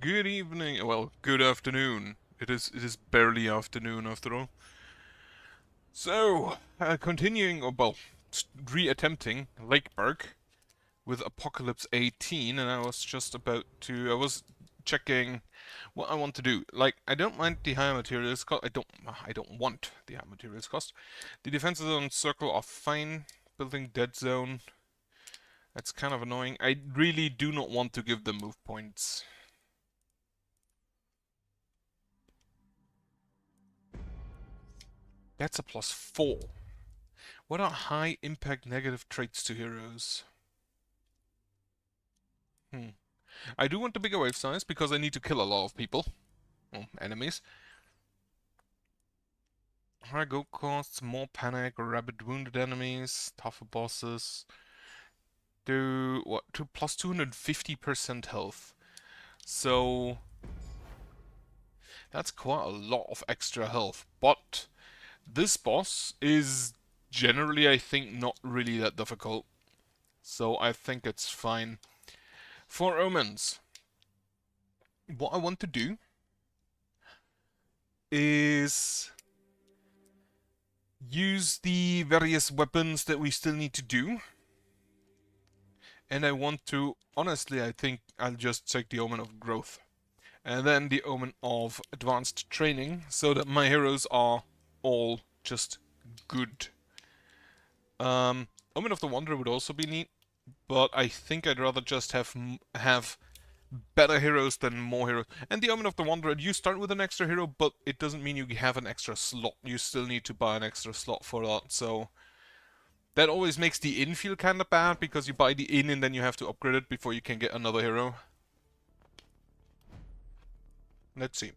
Good evening. Well, good afternoon. It is barely afternoon after all. So, continuing, or well, re-attempting Lakeburg with Apocalypse 18, and I was just about to. I was checking what I want to do. Like, I don't mind the higher materials cost. I don't want the higher materials cost. The defenses on circle are fine. Building dead zone. That's kind of annoying. I really do not want to give them move points. That's a +4. What are high impact negative traits to heroes? I do want the bigger wave size because I need to kill a lot of people. Well, enemies. Higher go costs, more panic, rabid wounded enemies, tougher bosses. Do what? To plus 250% health. So that's quite a lot of extra health. But this boss is generally, I think, not really that difficult. So I think it's fine. For omens, what I want to do is use the various weapons that we still need to do. And I want to, honestly, I think I'll just take the Omen of Growth. And then the Omen of Advanced Training, so that my heroes are all just good. Omen of the Wanderer would also be neat, but I think I'd rather just have better heroes than more heroes. And the Omen of the Wanderer, you start with an extra hero, but it doesn't mean you have an extra slot. You still need to buy an extra slot for that, so that always makes the inn feel kinda bad, because you buy the inn and then you have to upgrade it before you can get another hero. Let's see.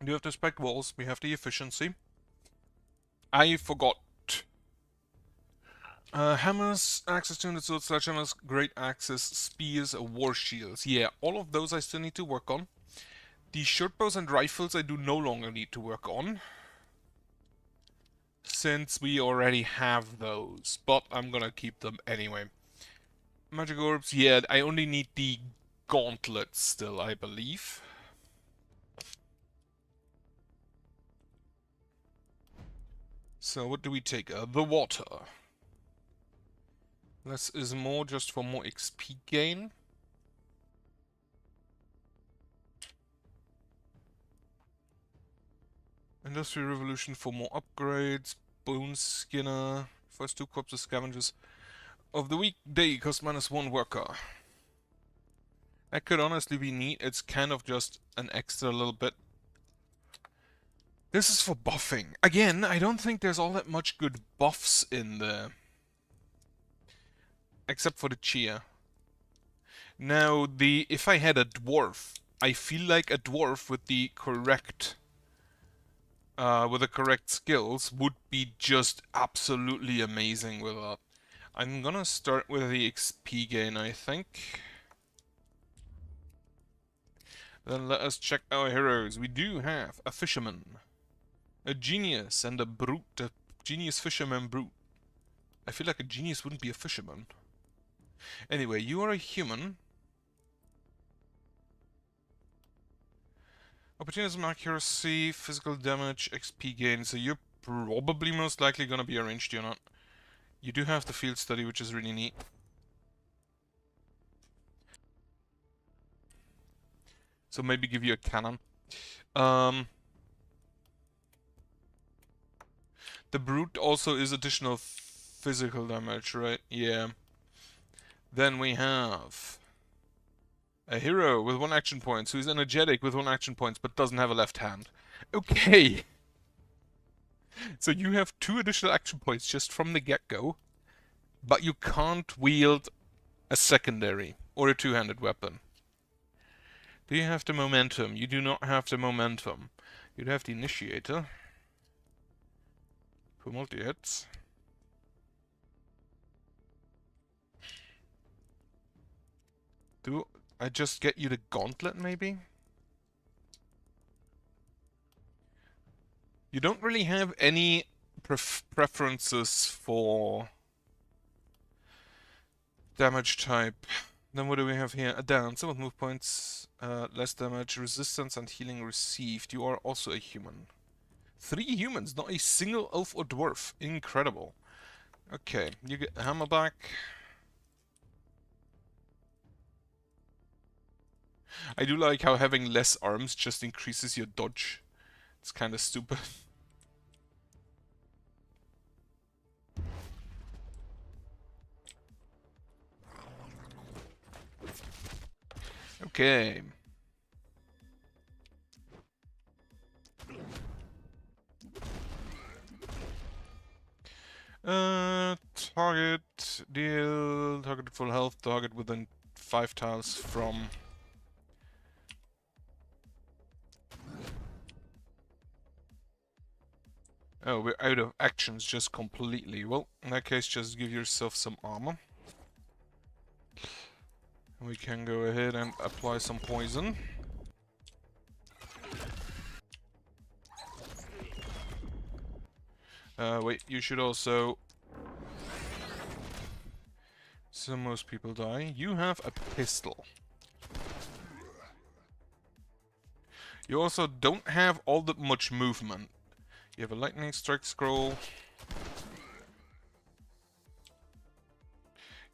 We do have the spec walls, we have the efficiency. I forgot. Hammers, access to the sword, sledgehammers, great axes, spears, war shields. Yeah, all of those I still need to work on. The short bows and rifles I do no longer need to work on, since we already have those, but I'm gonna keep them anyway. Magic orbs, yeah, I only need the gauntlets still, I believe. So what do we take? The water. Less is more, just for more XP gain. Industrial Revolution for more upgrades. Bone Skinner. First 2 corpses scavengers of the weekday cost -1 worker. That could honestly be neat. It's kind of just an extra little bit. This is for buffing. Again, I don't think there's all that much good buffs in there. Except for the cheer. Now, if I had a dwarf, I feel like a dwarf with the correct skills would be just absolutely amazing with that. I'm gonna start with the XP gain, I think. Then let us check our heroes. We do have a fisherman, a genius, and a brute. A genius, fisherman, brute. I feel like a genius wouldn't be a fisherman. Anyway, you are a human. Opportunism, accuracy, physical damage, XP gain. So you're probably most likely gonna be a ranged unit. You do have the field study, which is really neat. So maybe give you a cannon. The brute also is additional physical damage, right? Yeah. Then we have a hero with 1 action point, who is energetic with 1 action point, but doesn't have a left hand. Okay. So you have 2 additional action points just from the get-go, but you can't wield a secondary or a 2-handed weapon. Do you have the momentum? You do not have the momentum. You'd have the initiator. For multi-hits. Do I just get you the gauntlet, maybe? You don't really have any preferences for damage type. Then what do we have here? A down. Some of move points, less damage, resistance, and healing received. You are also a human. 3 humans, not a single elf or dwarf. Incredible. Okay, you get a hammer back. I do like how having less arms just increases your dodge. It's kind of stupid. Okay. Target, deal, target full health, target within 5 tiles from... Oh, we're out of actions just completely. Well, in that case, just give yourself some armor. We can go ahead and apply some poison. Wait, you should also... So most people die. You have a pistol. You also don't have all that much movement. You have a lightning strike scroll.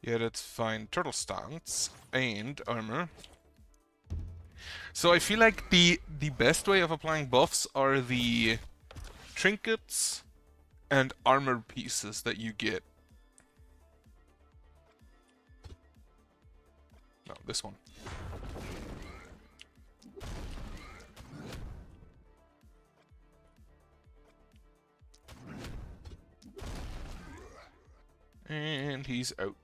Yeah, that's fine. Turtle stance and armor. So I feel like the best way of applying buffs are the trinkets and armor pieces that you get. No, this one. And he's out.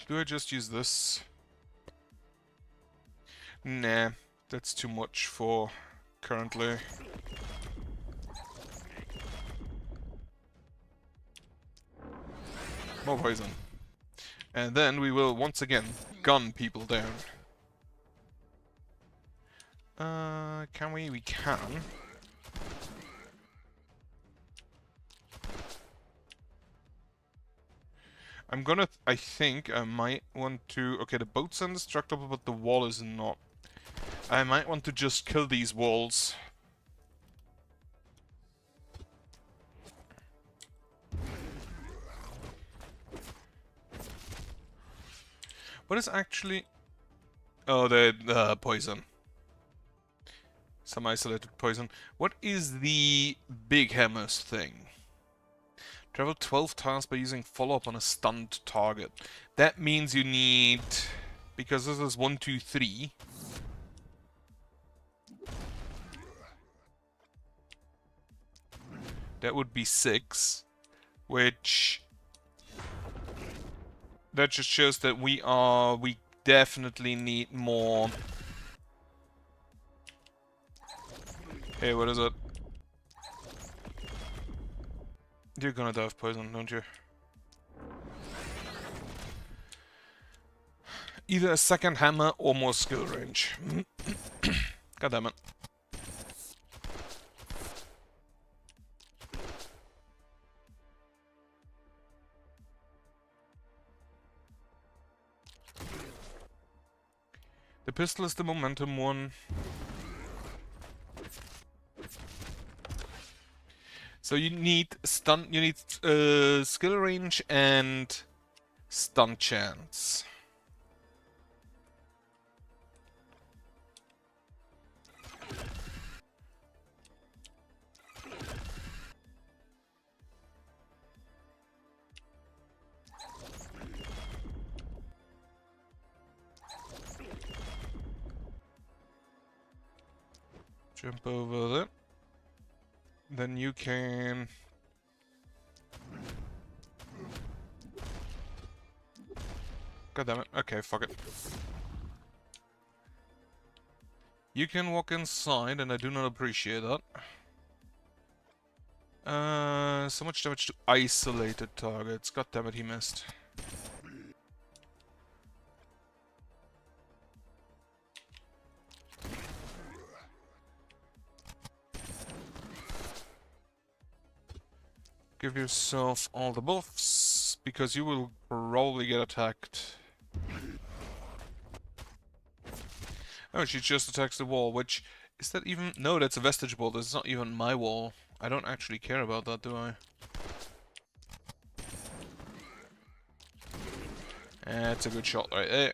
Do I just use this? Nah, that's too much for currently. More poison. And then we will once again gun people down. Can we? We can. I'm gonna... I think I might want to... Okay, the boat's indestructible, but the wall is not. I might want to just kill these walls. What is actually... Oh, the poison. Some isolated poison. What is the big hammers thing? Travel 12 tiles by using follow-up on a stunned target. That means you need... Because this is 1, 2, 3. That would be 6. Which... That just shows that we definitely need more... Hey, what is it? You're gonna die of poison, don't you? Either a second hammer or more skill range. God damn it. The pistol is the momentum one. So you need stun, you need skill range and stun chance. Jump over there. Then you can... God damn it. Okay, fuck it. You can walk inside, and I do not appreciate that. So much damage to isolated targets. God damn it, he missed. Give yourself all the buffs, because you will probably get attacked. Oh, she just attacks the wall, which... Is that even... No, that's a vestige wall. That's not even my wall. I don't actually care about that, do I? That's a good shot right there.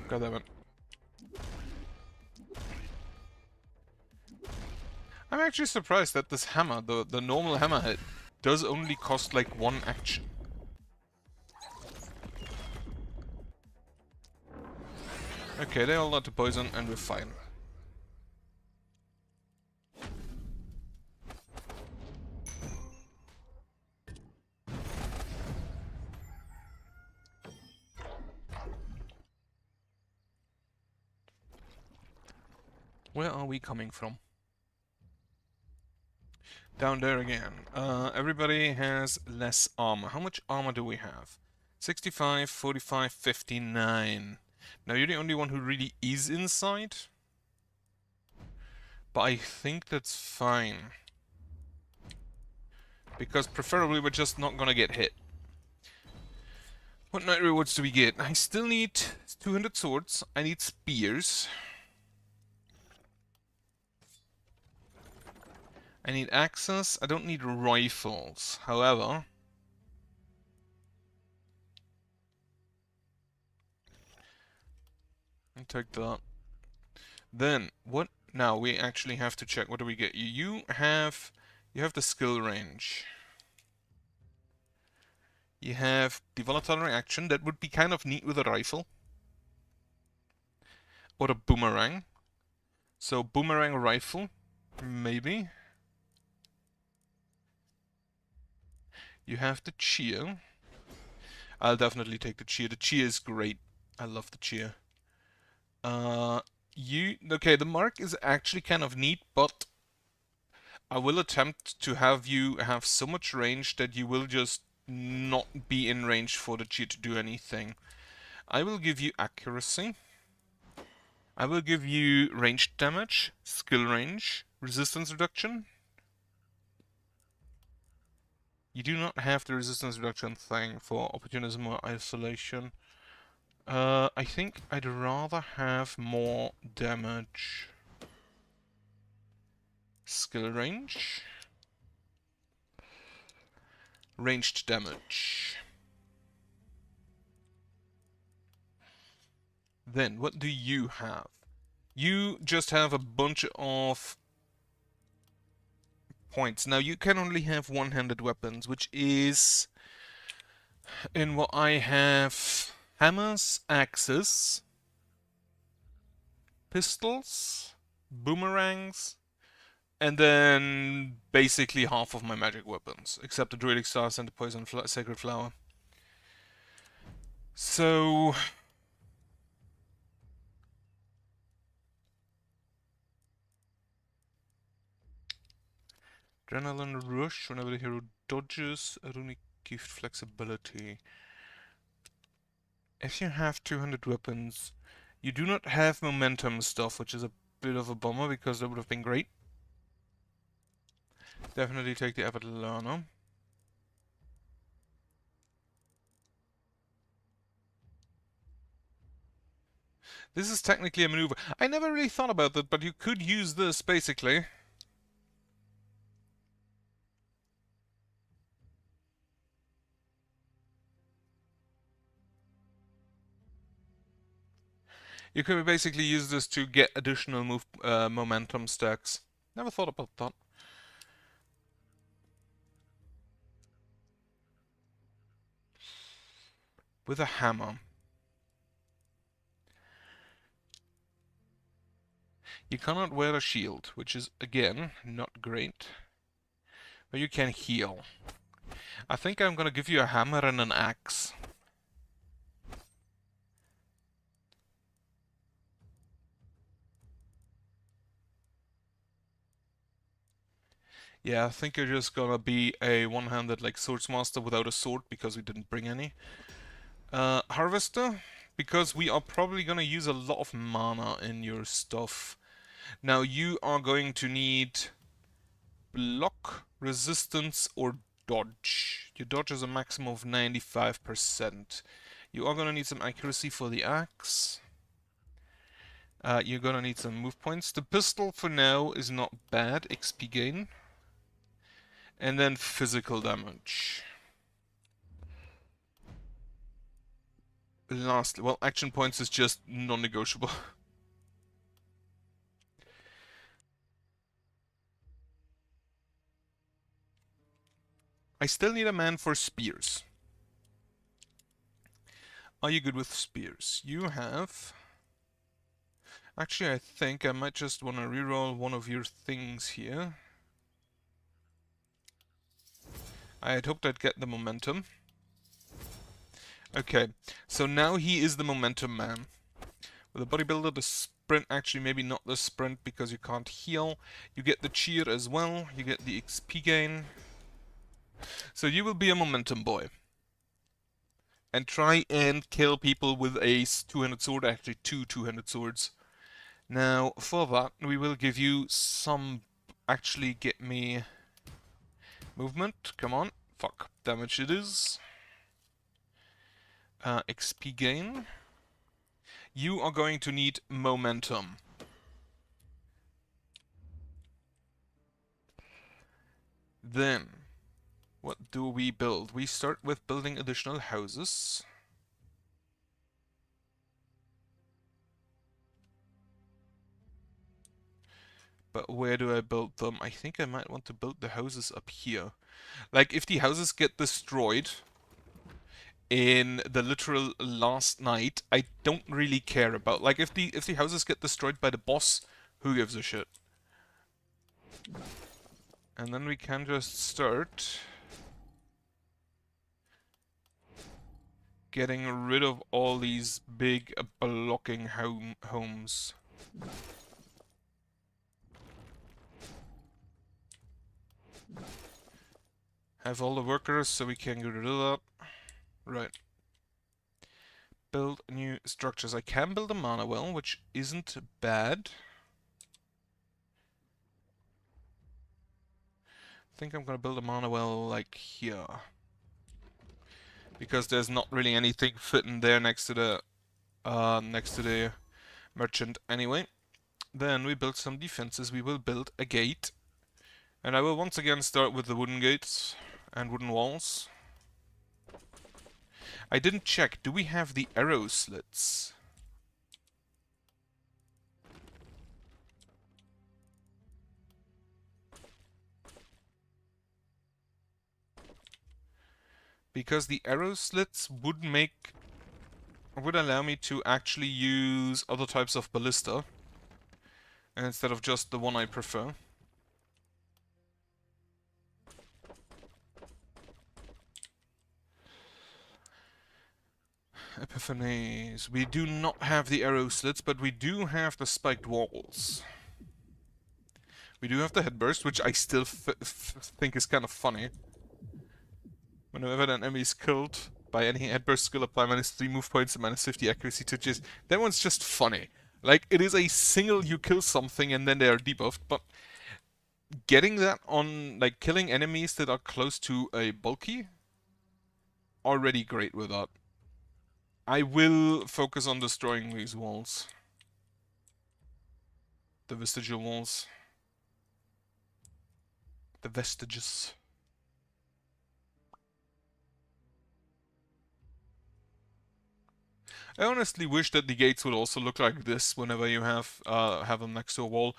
God damn it. I'm actually surprised that this hammer, the normal hammer hit, does only cost like one action. Okay, they all not to poison and we're fine. Where are we coming from? Down there again. Everybody has less armor. How much armor do we have? 65, 45, 59. Now you're the only one who really is inside. But I think that's fine. Because preferably we're just not gonna get hit. What knight rewards do we get? I still need 200 swords. I need spears. I need axes. I don't need rifles. However... I'll take that. Then, what... Now, we actually have to check. What do we get? You have the skill range. You have the volatile reaction. That would be kind of neat with a rifle. Or a boomerang. So, boomerang rifle. Maybe. You have the cheer. I'll definitely take the cheer. The cheer is great. I love the cheer. Okay, the mark is actually kind of neat, but I will attempt to have you have so much range that you will just not be in range for the cheer to do anything. I will give you accuracy. I will give you ranged damage, skill range, resistance reduction. You do not have the resistance reduction thing for opportunism or isolation. I think I'd rather have more damage. Skill range. Ranged damage. Then, what do you have? You just have a bunch of points. Now, you can only have one-handed weapons, which is... In what I have... Hammers, axes, pistols, boomerangs, and then basically half of my magic weapons, except the druidic stars and the poison sacred flower. So... Adrenaline rush, whenever the hero dodges, a runic gift flexibility. If you have 200 weapons, you do not have momentum stuff, which is a bit of a bummer because that would have been great. Definitely take the avid learner. This is technically a maneuver. I never really thought about that, but you could use this basically. You could basically use this to get additional momentum stacks. Never thought about that. With a hammer. You cannot wear a shield, which is, again, not great. But you can heal. I think I'm gonna give you a hammer and an axe. Yeah, I think you're just gonna be a one-handed like swordsmaster without a sword because we didn't bring any. Harvester, because we are probably gonna use a lot of mana in your stuff. Now you are going to need block, resistance, or dodge. Your dodge is a maximum of 95%. You are gonna need some accuracy for the axe. You're gonna need some move points. The pistol for now is not bad, XP gain. And then physical damage. Lastly, well, action points is just non-negotiable. I still need a man for spears. Are you good with spears? You have... Actually, I think I might just want to reroll one of your things here. I had hoped I'd get the momentum. Okay, so now he is the momentum man. With the bodybuilder, the sprint, actually maybe not the sprint because you can't heal. You get the cheer as well, you get the XP gain. So you will be a momentum boy. And try and kill people with a two-handed sword, actually two two-handed swords. Now, for that, we will give you some... Actually, get me... movement, come on. Fuck, damage it is. XP gain. You are going to need momentum. Then, what do we build? We start with building additional houses. But where do I build them? I think I might want to build the houses up here. Like, if the houses get destroyed in the literal last night, I don't really care about. Like, if the houses get destroyed by the boss, who gives a shit? And then we can just start getting rid of all these big blocking homes. Have all the workers so we can get rid of that. Right. Build new structures. I can build a mana well, which isn't bad. I think I'm gonna build a mana well like here. Because there's not really anything fitting there next to the merchant anyway. Then we build some defenses. We will build a gate. And I will once again start with the wooden gates and wooden walls. I didn't check. Do we have the arrow slits? Because the arrow slits would allow me to actually use other types of ballista instead of just the one I prefer. Epiphanies. We do not have the arrow slits, but we do have the spiked walls. We do have the headburst, which I still think is kind of funny. Whenever an enemy is killed by any headburst skill, apply -3 move points and -50 accuracy to just... That one's just funny. Like, it is a single you kill something and then they are debuffed, but getting that on, like, killing enemies that are close to a bulky, already great with that. I will focus on destroying these walls. The vestigial walls. The vestiges. I honestly wish that the gates would also look like this whenever you have them next to a wall.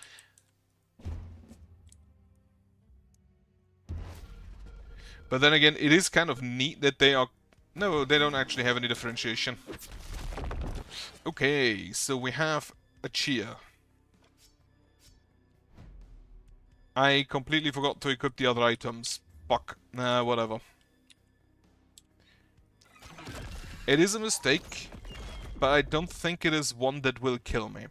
But then again, it is kind of neat that they are... No, they don't actually have any differentiation. Okay, so we have a cheer. I completely forgot to equip the other items. Fuck. Nah, whatever. It is a mistake, but I don't think it is one that will kill me.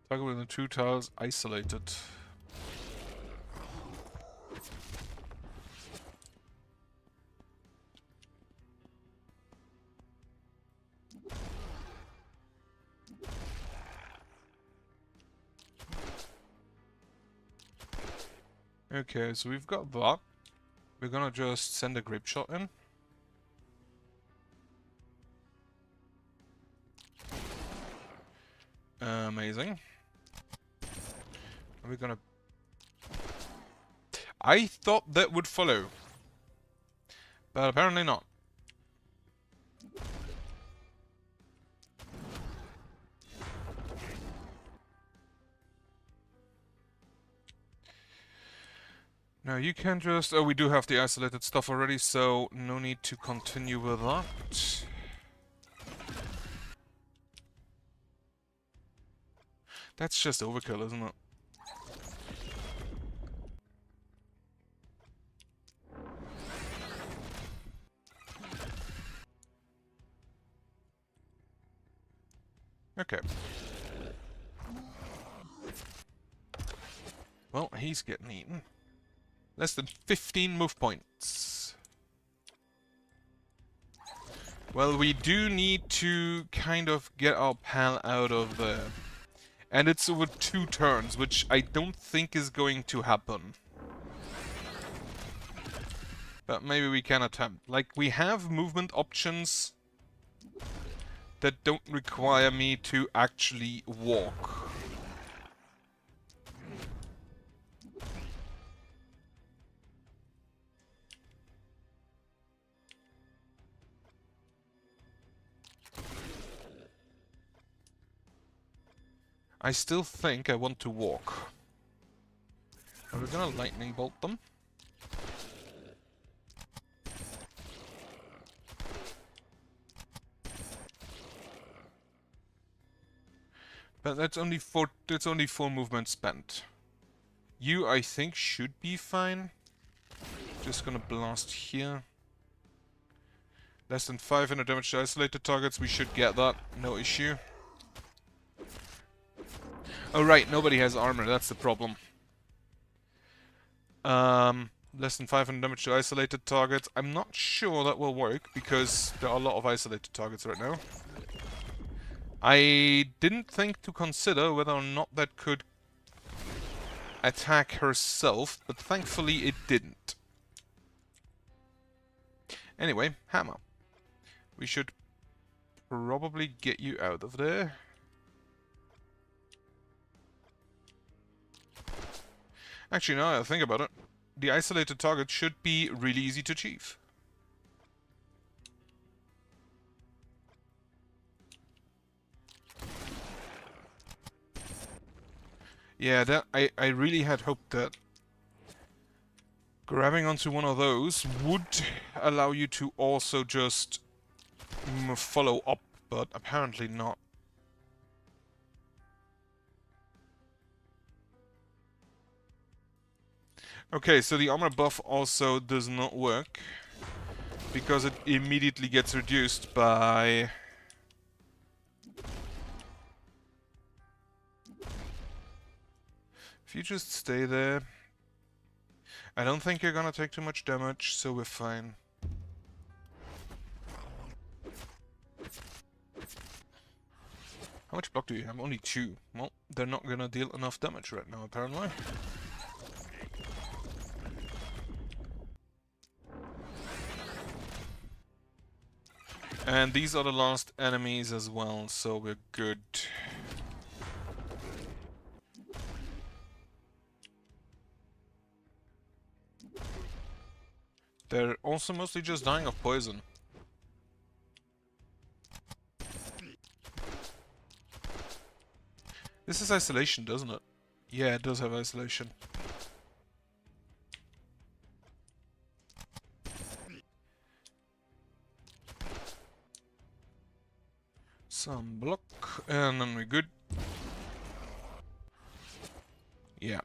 Target within 2 tiles isolated. Okay, so we've got that. We're gonna just send a grape shot in. Amazing. And we're gonna... I thought that would follow. But apparently not. Now you can just... Oh, we do have the isolated stuff already, so no need to continue with that. That's just overkill, isn't it? Okay. Well, he's getting eaten. Less than 15 move points. Well, we do need to kind of get our pal out of there. And it's over 2 turns, which I don't think is going to happen. But maybe we can attempt. Like, we have movement options that don't require me to actually walk. I still think I want to walk. Are we gonna lightning bolt them? But that's only 4 movements spent. You, I think, should be fine. Just gonna blast here. Less than 500 damage to isolated targets, we should get that, no issue. Oh right, nobody has armor, that's the problem. Less than 500 damage to isolated targets. I'm not sure that will work, because there are a lot of isolated targets right now. I didn't think to consider whether or not that could attack herself, but thankfully it didn't. Anyway, hammer. We should probably get you out of there. Actually, now that I think about it, the isolated target should be really easy to achieve. Yeah, that I really had hoped that grabbing onto one of those would allow you to also just follow up, but apparently not. Okay, so the armor buff also does not work, because it immediately gets reduced by... If you just stay there... I don't think you're gonna take too much damage, so we're fine. How much block do you have? Only 2. Well, they're not gonna deal enough damage right now, apparently. And these are the last enemies as well, so we're good. They're also mostly just dying of poison. This is isolation, doesn't it? Yeah, it does have isolation. Some block, and then we're good. Yeah.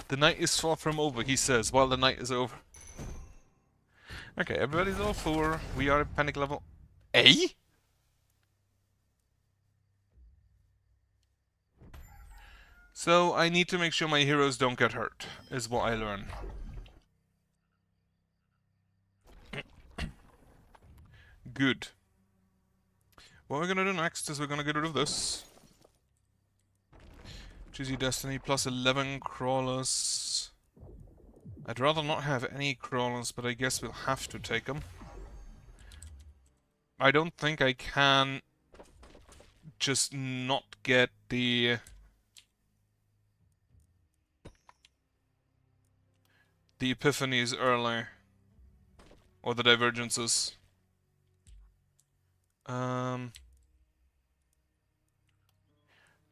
The night is far from over, he says, while the night is over. Okay, everybody's all 4. We are at panic level A? So I need to make sure my heroes don't get hurt, is what I learn. Good. What we're gonna do next is we're gonna get rid of this. Choose your destiny, plus 11 crawlers. I'd rather not have any crawlers, but I guess we'll have to take them. I don't think I can just not get the epiphanies early. Or the divergences.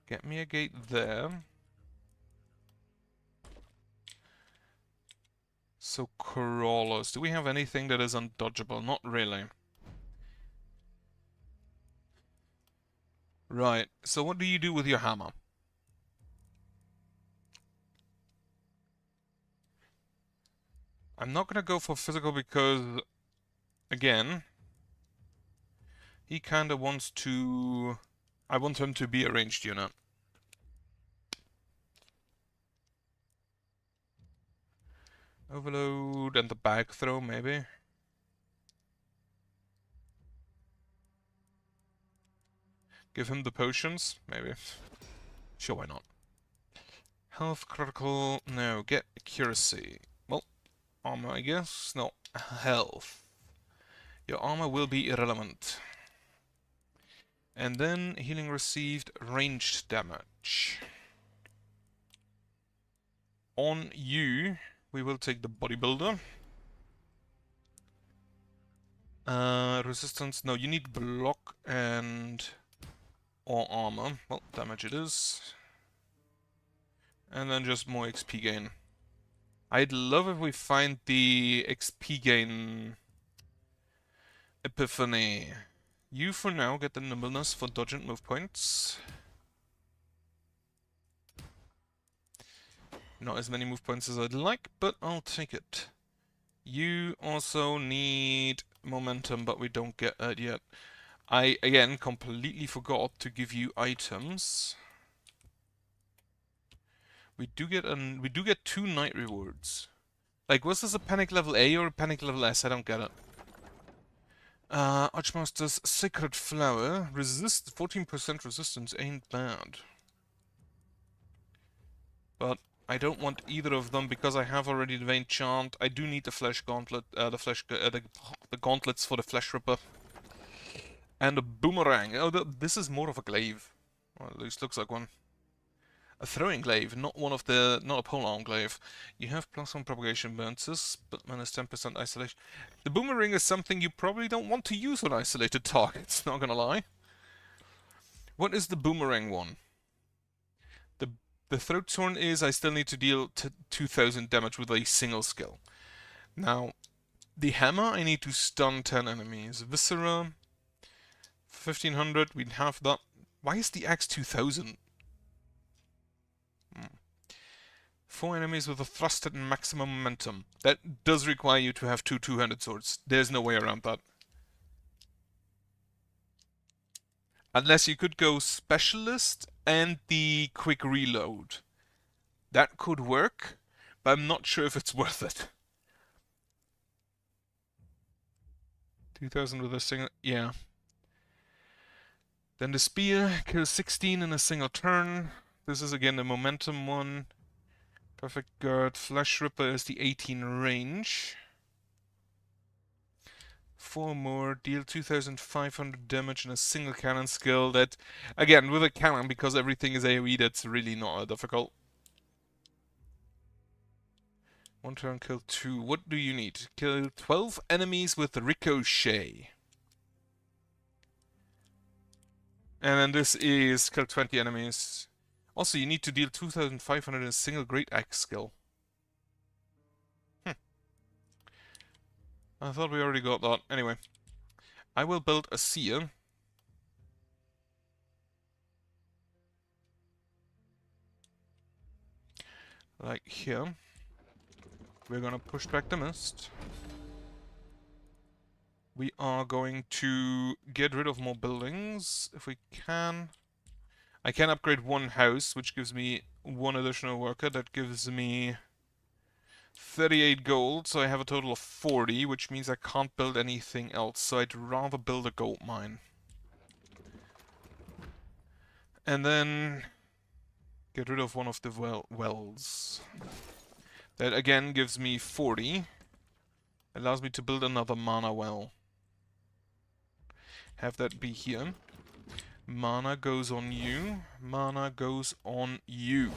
Get me a gate there. So crawlers. Do we have anything that is undodgeable? Not really. Right. So what do you do with your hammer? I'm not gonna go for physical because, again, he kinda wants to... I want him to be a ranged unit. Overload and the bag throw, maybe. Give him the potions, maybe. Sure, why not? Health, critical, no. Get accuracy. Well, armor, I guess. No, health. Your armor will be irrelevant. And then healing received, ranged damage. On you, we will take the bodybuilder. Resistance, no, you need block and... or armor. Well, damage it is. And then just more XP gain. I'd love if we find the XP gain epiphany. You for now get the nimbleness for dodge and move points. Not as many move points as I'd like, but I'll take it. You also need momentum, but we don't get that yet. I, again, completely forgot to give you items. We do get 2 night rewards. Like, was this a panic level A or a panic level S? I don't get it. Archmaster's Sacred Flower. 14% resistance ain't bad. But I don't want either of them because I have already the Vein Chant. I do need the Flesh Gauntlet, the gauntlets for the Flesh Ripper. And a Boomerang. Oh, this is more of a glaive. Or at least looks like one. A throwing glaive, not a polearm glaive. You have +1 propagation bonuses, but -10% isolation. The boomerang is something you probably don't want to use on isolated targets, not gonna lie. What is the boomerang one? The throat torn is I still need to deal 2000 damage with a single skill. Now, the hammer I need to stun 10 enemies. Viscera, 1500, we'd have that. Why is the axe 2000? 4 enemies with a thrusted maximum momentum. That does require you to have 2 two-handed swords. There's no way around that. Unless you could go specialist and the quick reload. That could work, but I'm not sure if it's worth it. 2000 with a single... yeah. Then the spear kills 16 in a single turn. This is again the momentum one. Perfect guard. Flesh Ripper is the 18 range. 4 more, deal 2500 damage in a single cannon skill. That, again, with a cannon, because everything is AoE, that's really not difficult. 1 turn, kill 2. What do you need? Kill 12 enemies with Ricochet. And then this is kill 20 enemies. Also, you need to deal 2500 in a single Great Axe skill. I thought we already got that. Anyway, I will build a seer. Like here. We're gonna push back the mist. We are going to get rid of more buildings if we can. I can upgrade one house, which gives me one additional worker. That gives me 38 gold, so I have a total of 40, which means I can't build anything else. So I'd rather build a gold mine. And then get rid of one of the wells. That again gives me 40. Allows me to build another mana well. Have that be here. Mana goes on you. Mana goes on you.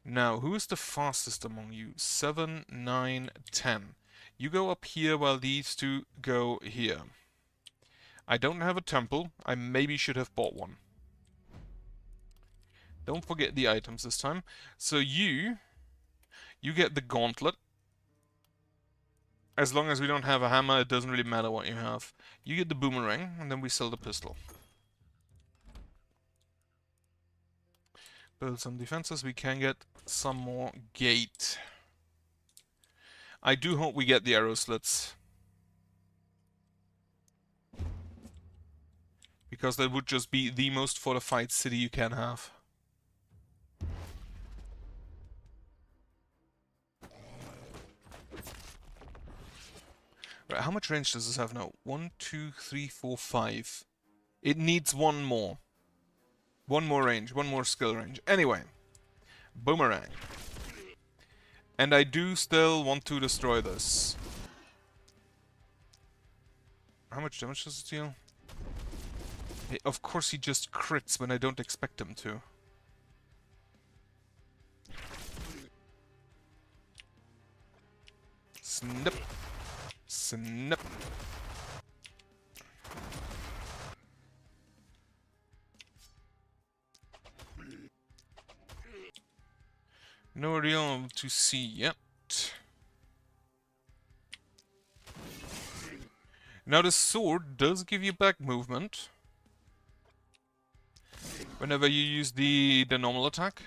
Now, who is the fastest among you? 7, 9, 10. You go up here while these two go here. I don't have a temple. I maybe should have bought one. Don't forget the items this time. So you get the gauntlet. As long as we don't have a hammer, it doesn't really matter what you have. You get the boomerang, and then we sell the pistol. Build some defenses. We can get some more gate. I do hope we get the arrow slits. Because that would just be the most fortified city you can have. Right, how much range does this have now? 1, 2, 3, 4, 5. It needs one more. One more range, one more skill range. Anyway, boomerang. And I do still want to destroy this. How much damage does it deal? Of course he just crits when I don't expect him to. Snip. Snip. No realm to see yet. Now the sword does give you back movement whenever you use the normal attack.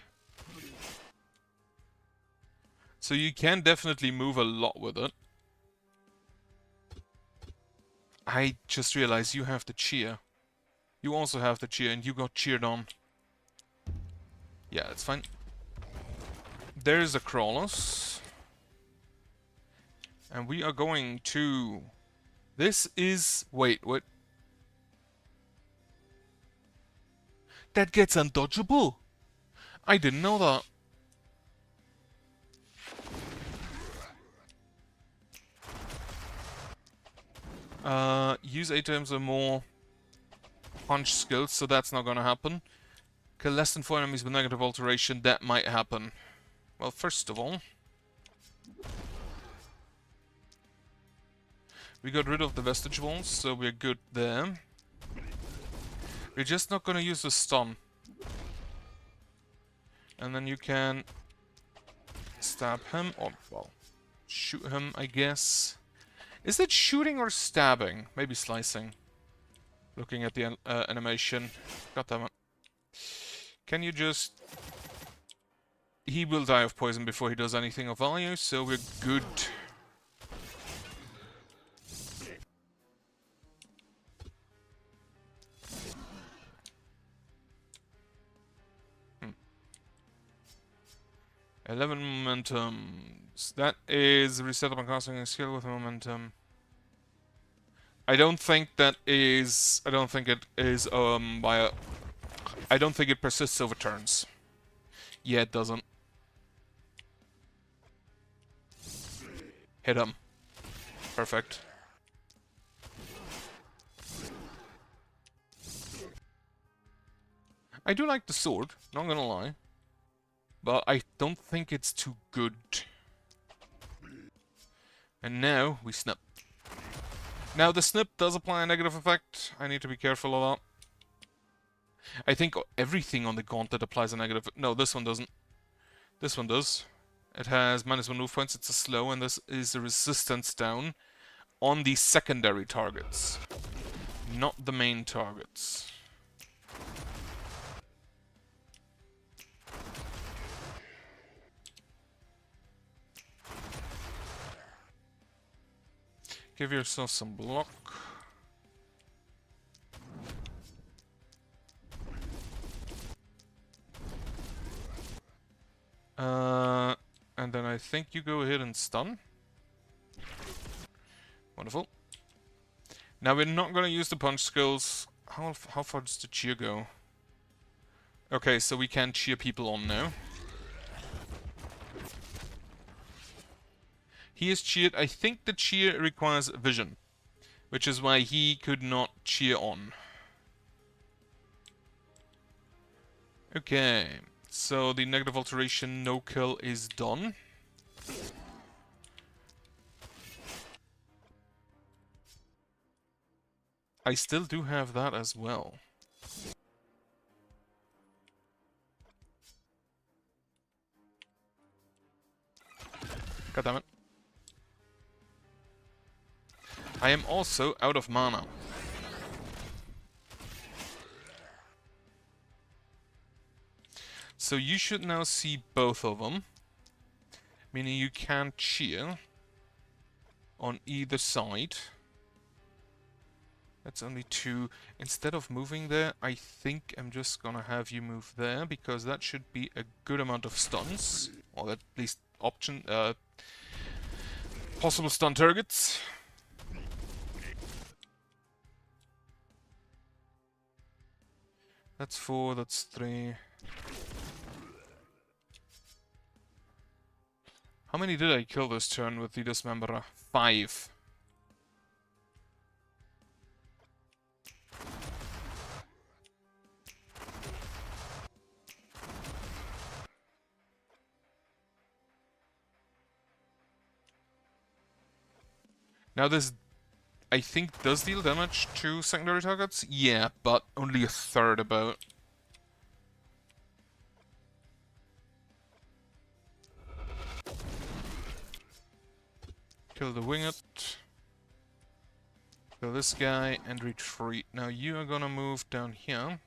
So you can definitely move a lot with it. I just realized you have the cheer. You also have the cheer and you got cheered on. Yeah, it's fine. There's a crawlers. And we are going to... This is... Wait, what? That gets undodgeable? I didn't know that. Use 8 times or more punch skills, so that's not gonna happen. Kill less than 4 enemies with negative alteration, that might happen. Well, first of all, we got rid of the vestige walls, so we're good there. We're just not gonna use the stun. And then you can stab him, or, well, shoot him, I guess. Is it shooting or stabbing? Maybe slicing. Looking at the animation. Goddammit. Can you just... He will die of poison before he does anything of value, so we're good. 11 momentum. That is reset upon casting a skill with momentum. I don't think that is... I don't think it is, I don't think it persists over turns. Yeah, it doesn't. Hit him. Perfect. I do like the sword, not gonna lie. But I don't think it's too good. And now we snip. Now the snip does apply a negative effect. I need to be careful of that. I think everything on the gauntlet applies a negative... No, this one doesn't. This one does. It has -1 move points, it's a slow, and this is a resistance down on the secondary targets. Not the main targets. Give yourself some block. And then I think you go ahead and stun. Wonderful. Now we're not gonna use the punch skills. How far does the cheer go? Okay, so we can cheer people on now. He is cheered. I think the cheer requires vision, which is why he could not cheer on. Okay, so the negative alteration no kill is done. I still do have that as well. God damn it. I am also out of mana. So you should now see both of them. Meaning you can cheer on either side. That's only 2. Instead of moving there, I think I'm just gonna have you move there, because that should be a good amount of stuns. Or at least possible stun targets. That's 4, that's 3. How many did I kill this turn with the Dismemberer? 5. Now this, I think, does deal damage to secondary targets? Yeah, but only a third about. Kill the winged. Kill this guy and retreat. Now you are gonna move down here,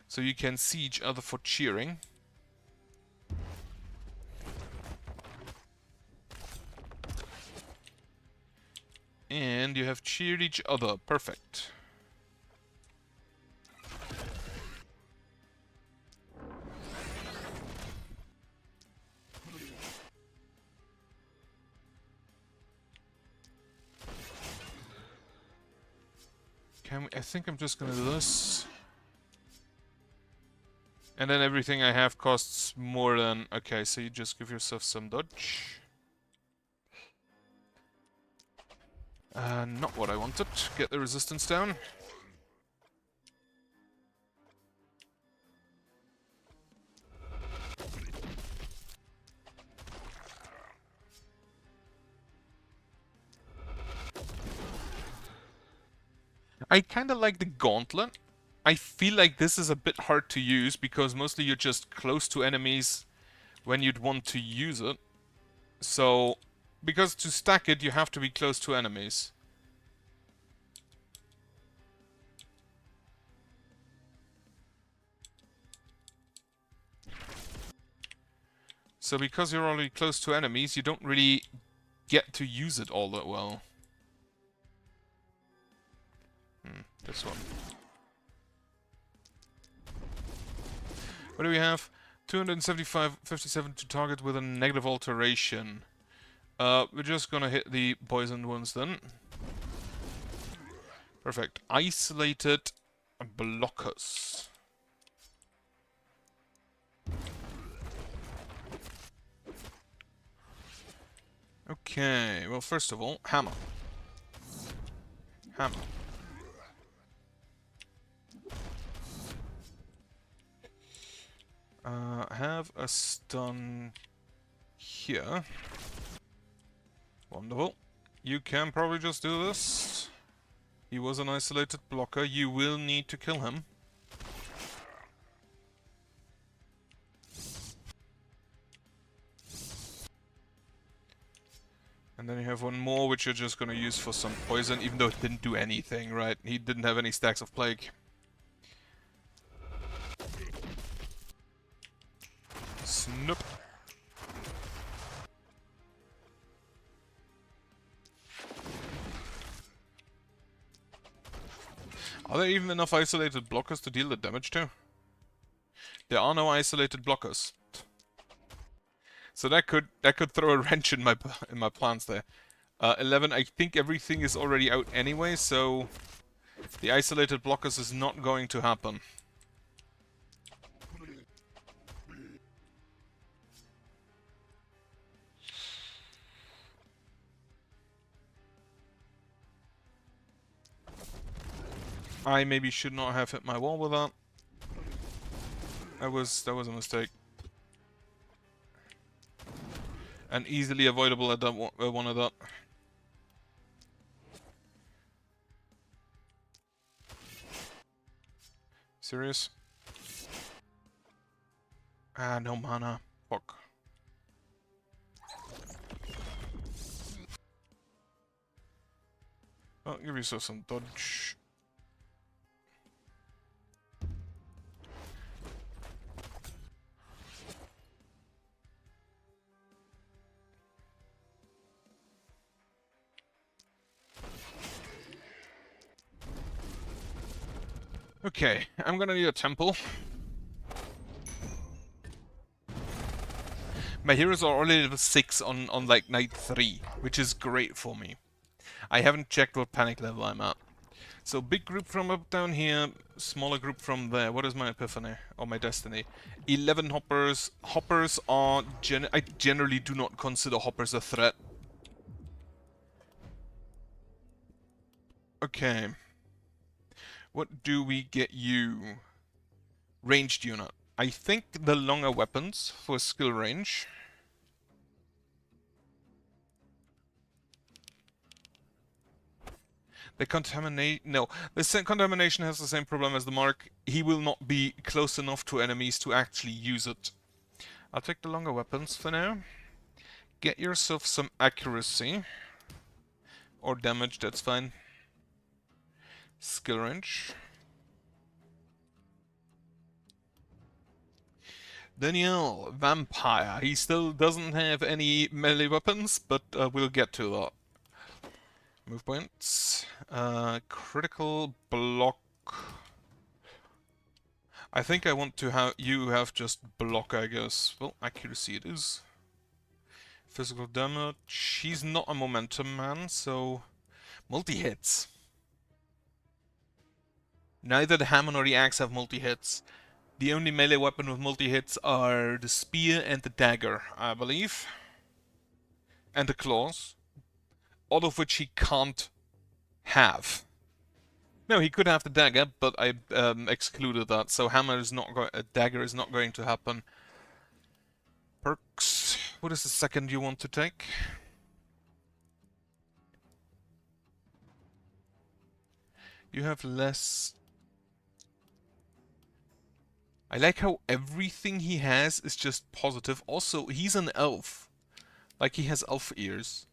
so you can see each other for cheering. And you have cheered each other. Perfect. I think I'm just gonna do this. And then everything I have costs more than... Okay, so you just give yourself some dodge. Not what I wanted. Get the resistance down. I kinda like the gauntlet. I feel like this is a bit hard to use because mostly you're just close to enemies when you'd want to use it. So, because to stack it you have to be close to enemies. So because you're already close to enemies, you don't really get to use it all that well. This one. What do we have? 275-57 to target with a negative alteration. We're just gonna hit the poisoned ones then. Perfect. Isolated blockers. Okay, well first of all, hammer. Hammer. Have a stun here. Wonderful. You can probably just do this. He was an isolated blocker. You will need to kill him. And then you have one more, which you're just gonna use for some poison, even though it didn't do anything, right? He didn't have any stacks of plague. Snoop. Are there even enough isolated blockers to deal the damage to? There are no isolated blockers. So that could throw a wrench in my plans there. 11, I think everything is already out anyway, so the isolated blockers is not going to happen. I maybe should not have hit my wall with that. That was a mistake. And easily avoidable at that one of that. Serious? Ah, no mana. Fuck. Well, give yourself some dodge. Okay, I'm gonna need a temple. My heroes are already level 6 on like night 3, which is great for me. I haven't checked what panic level I'm at. So big group from up down here, smaller group from there. What is my epiphany? Or my destiny? 11 hoppers. Hoppers are... I generally do not consider hoppers a threat. Okay. What do we get you? Ranged unit. I think the longer weapons for skill range. The contamination... No, the contamination has the same problem as the mark. He will not be close enough to enemies to actually use it. I'll take the longer weapons for now. Get yourself some accuracy. Or damage, that's fine. Skill range. Daniel, Vampire. He still doesn't have any melee weapons, but we'll get to that. Move points. Critical block. I think I want to have you have just block, I guess. Well, accuracy it is. Physical damage. He's not a momentum man, so multi-hits. Neither the hammer nor the axe have multi-hits. The only melee weapon with multi-hits are the spear and the dagger, I believe. And the claws. All of which he can't have. No, he could have the dagger, but I excluded that. So hammer is not dagger is not going to happen. Perks. What is the second you want to take? You have less. I like how everything he has is just positive. Also, he's an elf. Like, he has elf ears.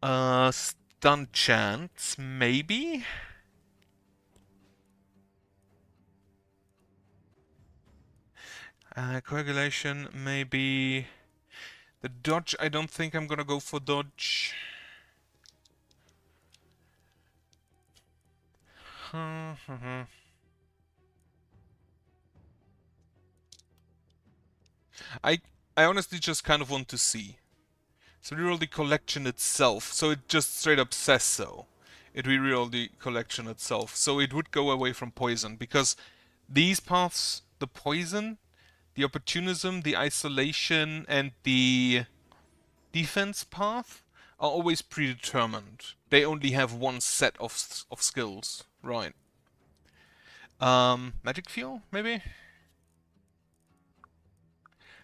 Stun chance, maybe? Coagulation, maybe. The dodge, I don't think I'm gonna go for dodge. I honestly just kind of want to see. So reroll the collection itself. So it just straight up says so. It reroll the collection itself. So it would go away from poison. Because these paths, the poison, the opportunism, the isolation, and the defense path are always predetermined. They only have one set of skills. Right. Magic Fuel, maybe?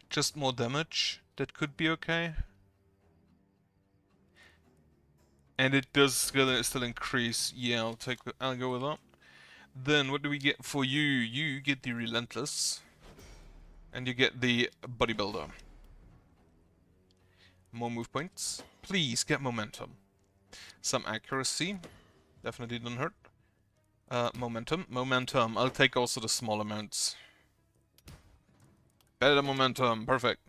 Just more damage. That could be okay. And it does still increase. Yeah, I'll go with that. Then what do we get for you? You get the Relentless. And you get the Bodybuilder. More move points. Please get momentum. Some accuracy. Definitely doesn't hurt. Momentum. Momentum. I'll take also the small amounts. Better momentum. Perfect.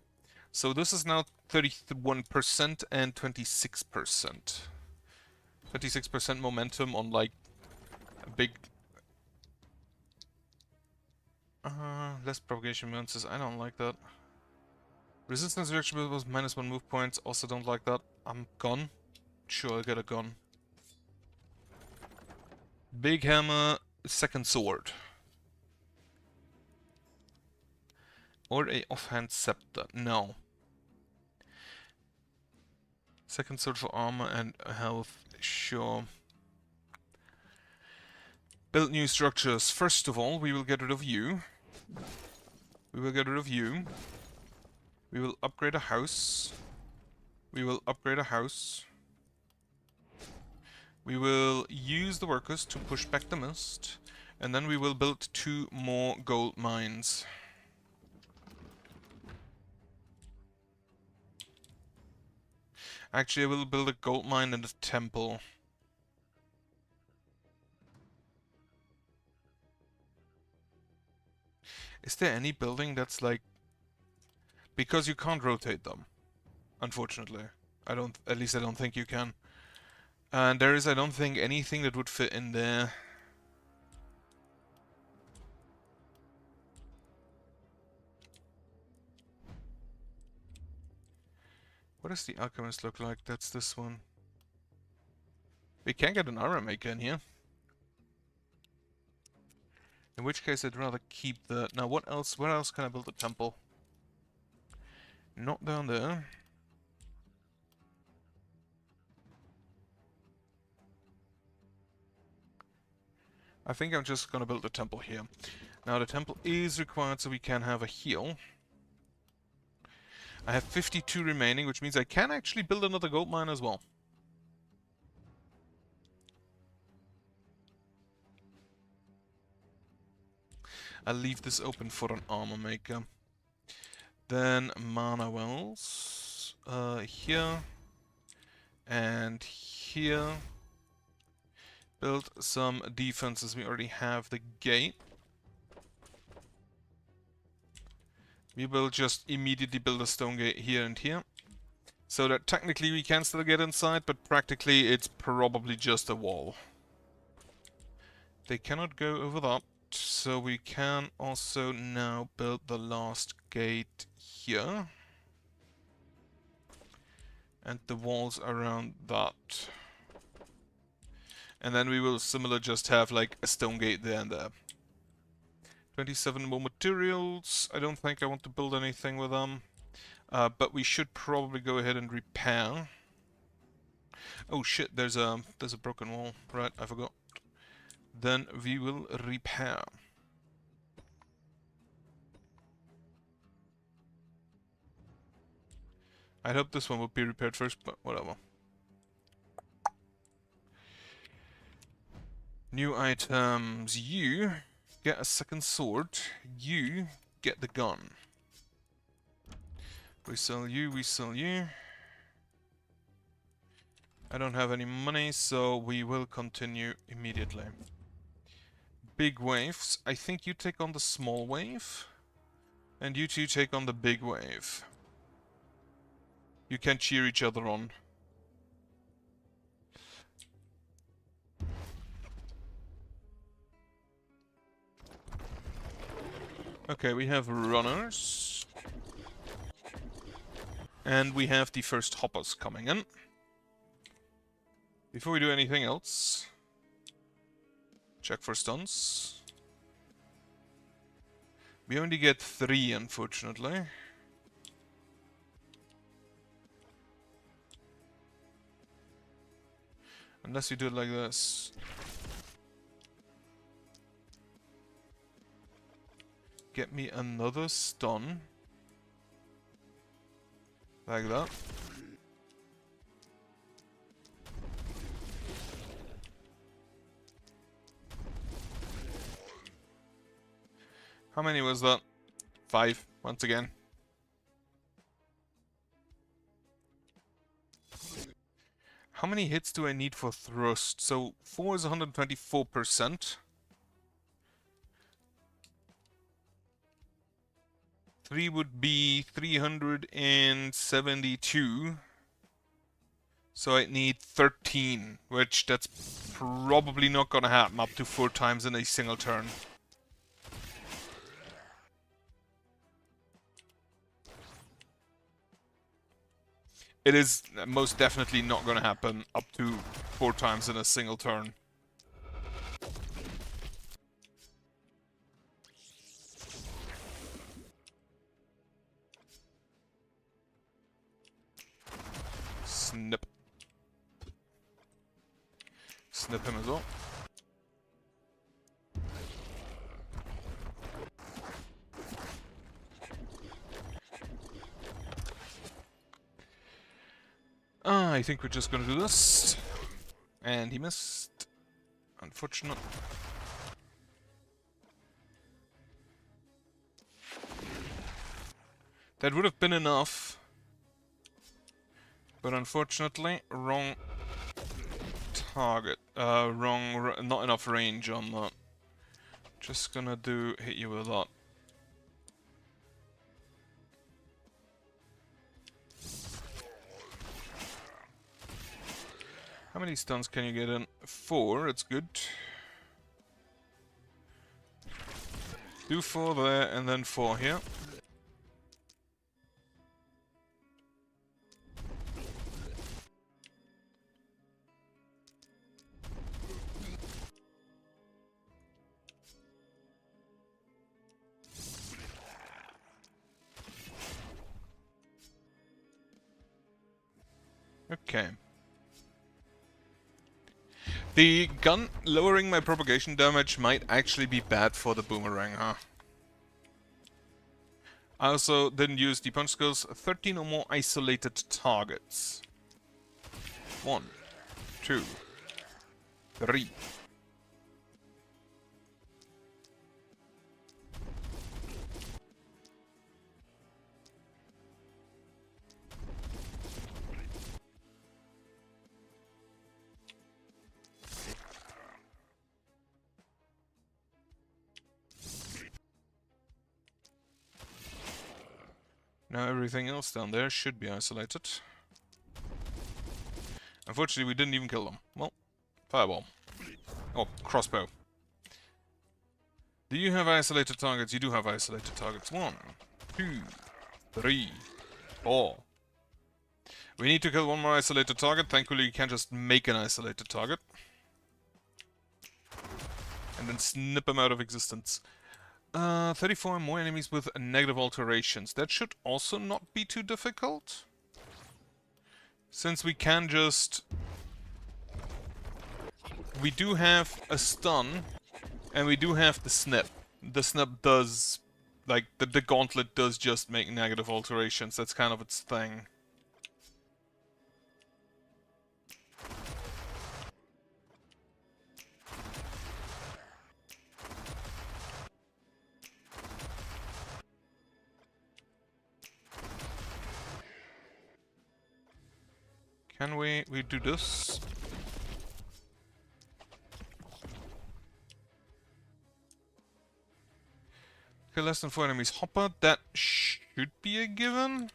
So this is now 31% and 26%. 26% momentum on like A big... less propagation bonuses. I don't like that. Resistance reaction was -1 move points. Also don't like that. I'm gone. Sure, I get a gun. Big hammer, second sword. Or a offhand scepter. No. Second sword for armor and health. Sure. Build new structures. First of all, we will get rid of you. We will get rid of you. We will upgrade a house. We will upgrade a house. We will use the workers to push back the mist. And then we will build 2 more gold mines. Actually, I will build a gold mine and a temple. Is there any building that's like... Because you can't rotate them, unfortunately. At least I don't think you can. And there is, I don't think, anything that would fit in there. What does the alchemist look like? That's this one. We can get an armor maker in here. In which case I'd rather keep the... Now what else? Where else can I build a temple? Not down there. I think I'm just gonna build a temple here. Now the temple is required so we can have a heal. I have 52 remaining, which means I can actually build another gold mine as well. I'll leave this open for an armor maker. Then mana wells. Here. And here. Build some defenses. We already have the gate. We will just immediately build a stone gate here and here. So that technically we can still get inside, but practically it's probably just a wall. They cannot go over that, so we can also now build the last gate here. And the walls around that. And then we will similar just have like a stone gate there and there. 27 more materials. I don't think I want to build anything with them. But we should probably go ahead and repair. Oh shit, there's a broken wall. Right, I forgot. Then we will repair. I hope this one will be repaired first, but whatever. New items. You get a second sword. You get the gun. We sell you, we sell you. I don't have any money, so we will continue immediately. Big waves. I think you take on the small wave. And you two take on the big wave. You can cheer each other on. Okay, we have runners. And we have the first hoppers coming in. Before we do anything else, check for stuns. We only get 3, unfortunately. Unless you do it like this. Get me another stun. Like that. How many was that? 5, once again. How many hits do I need for thrust? So 4 is 124%. 3 would be 372. So I need 13, which that's probably not gonna happen up to 4 times in a single turn. It is most definitely not gonna happen up to 4 times in a single turn. Snip. Snip him as well. I think we're just gonna do this. And he missed. Unfortunate. That would have been enough. But unfortunately, wrong target. Not enough range on that. Just gonna hit you with that. How many stuns can you get in? 4, it's good. Do 4 there, and then 4 here. Okay. The gun lowering my propagation damage might actually be bad for the boomerang, huh? I also didn't use the punch skills. 13 or more isolated targets. 1, 2, 3. Now everything else down there should be isolated. Unfortunately, we didn't even kill them. Well, fireball. Oh, crossbow. Do you have isolated targets? You do have isolated targets. 1, 2, 3, 4. We need to kill 1 more isolated target. Thankfully, you can just make an isolated target. And then snip them out of existence. 34 more enemies with negative alterations. That should also not be too difficult. Since we can just... We do have a stun, and we do have the snip. The snip does... Like, the gauntlet does just make negative alterations. That's kind of its thing. Can we do this? Kill less than 4 enemies. Hopper, that should be a given.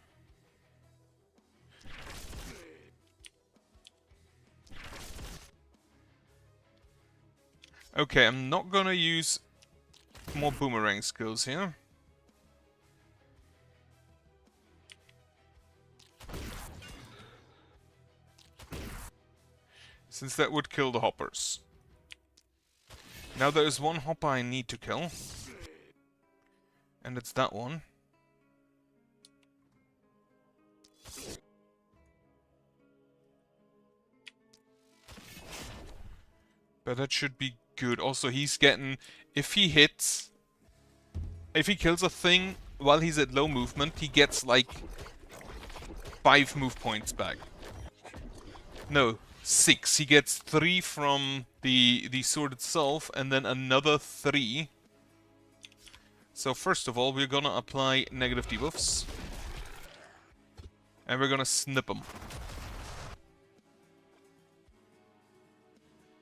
Okay, I'm not gonna use more boomerang skills here. Since that would kill the hoppers. Now there is 1 hopper I need to kill. And it's that one. But that should be good. Also, he's getting... If he hits... If he kills a thing while he's at low movement, he gets like 5 move points back. No, 6. He gets 3 from the sword itself, and then another 3. So first of all, we're gonna apply negative debuffs. And we're gonna snip them.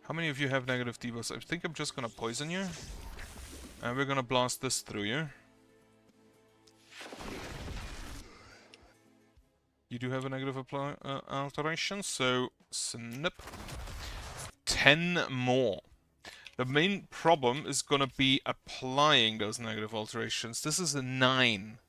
How many of you have negative debuffs? I think I'm just gonna poison you. And we're gonna blast this through you. You do have a negative alteration, so snip. 10 more. The main problem is gonna be applying those negative alterations. This is a 9.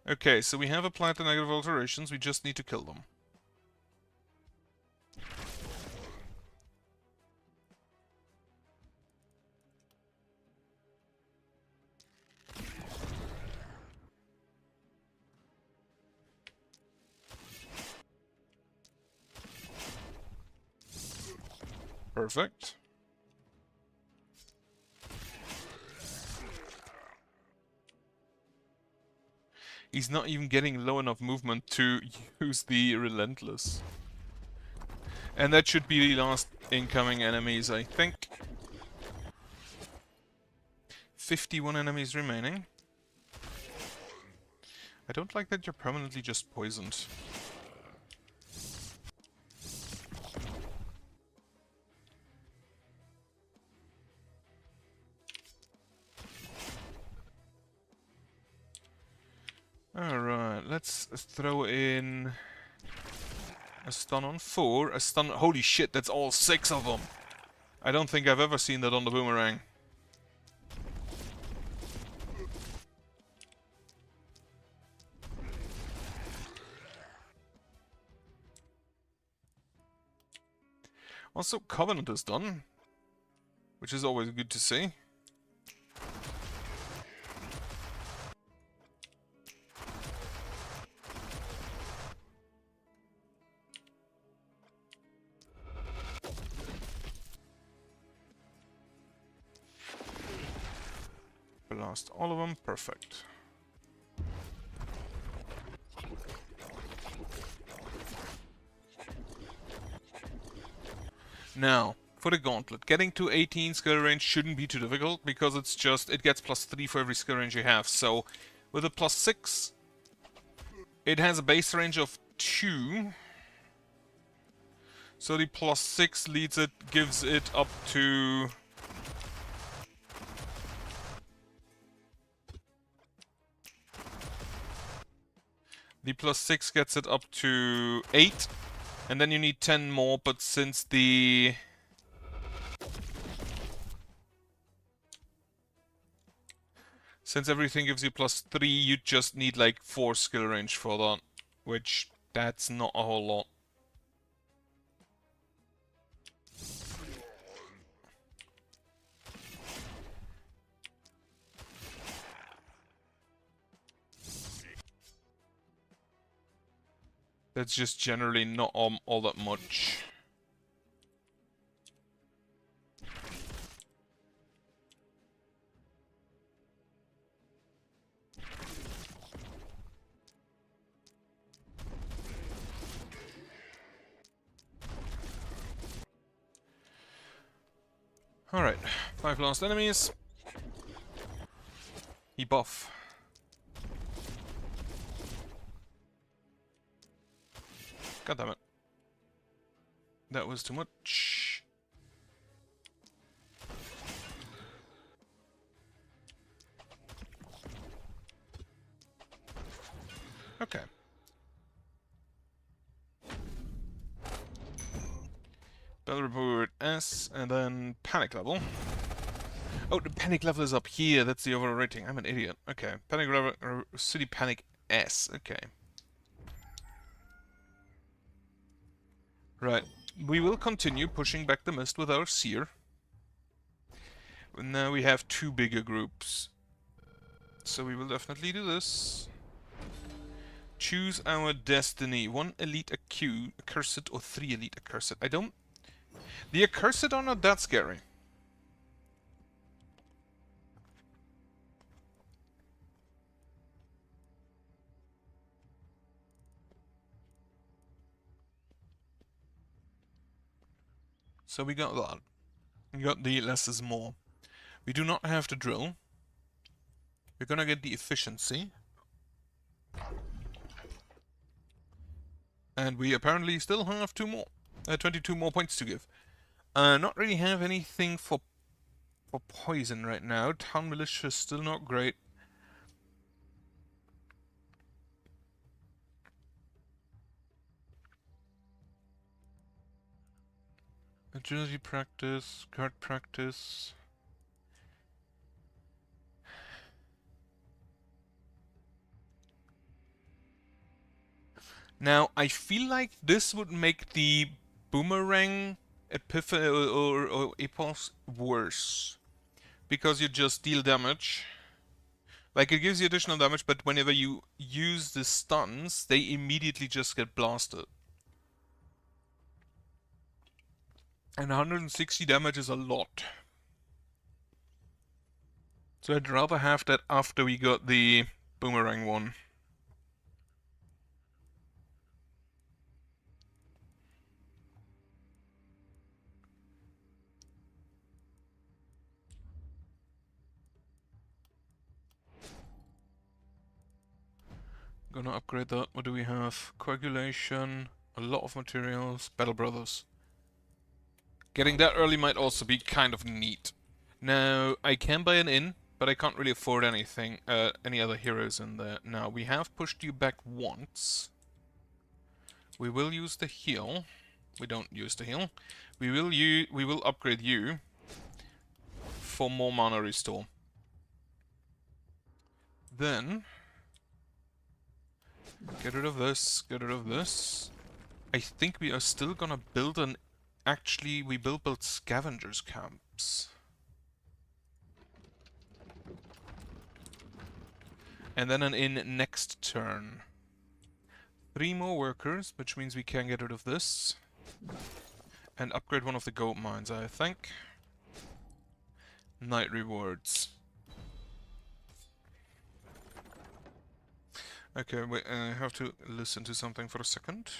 Okay, so we have applied the negative alterations, we just need to kill them. Perfect. He's not even getting low enough movement to use the Relentless. And that should be the last incoming enemies, I think. 51 enemies remaining. I don't like that you're permanently just poisoned. Alright, let's throw in a stun on 4. A stun... Holy shit, that's all 6 of them! I don't think I've ever seen that on the boomerang. Also, Covenant is done, which is always good to see. Blast all of them, perfect. Now, for the gauntlet, getting to 18 skill range shouldn't be too difficult, because it's just, it gets +3 for every skill range you have. So, with a +6, it has a base range of 2. So the +6 leads it, gives it up to... The +6 gets it up to 8. And then you need 10 more, but since the... Since everything gives you +3, you just need like 4 skill range for that. Which, that's not a whole lot. That's just generally not all that much. Alright, 5 last enemies. He buff. God damn it. That was too much. Okay. Battle report S, and then panic level. Oh, the panic level is up here. That's the overall rating. I'm an idiot. Okay. Panic level, city panic S. Okay. Right. We will continue pushing back the mist with our seer. Now we have 2 bigger groups. So we will definitely do this. Choose our destiny. 1 elite accursed or 3 elite accursed. I don't... The accursed are not that scary. So we got that. We got the less is more. We do not have the drill. We're gonna get the efficiency. And we apparently still have 22 more points to give. Not really have anything for poison right now. Town militia is still not great. Agility practice, guard practice. Now, I feel like this would make the boomerang epiphany or epos worse. Because you just deal damage. Like, it gives you additional damage, but whenever you use the stuns, they immediately just get blasted. And 160 damage is a lot. So I'd rather have that after we got the boomerang one. Gonna upgrade that. What do we have? Coagulation, a lot of materials, Battle Brothers. Getting that early might also be kind of neat. Now, I can buy an inn, but I can't really afford anything, any other heroes in there. Now, we have pushed you back once. We will use the heal. We don't use the heal. We will upgrade you for more mana restore. Then get rid of this, get rid of this. I think we are still gonna build an... Actually, we will build scavengers camps. And then an inn next turn. 3 more workers, which means we can get rid of this. And upgrade one of the gold mines, I think. Night rewards. Okay, wait, I have to listen to something for a second.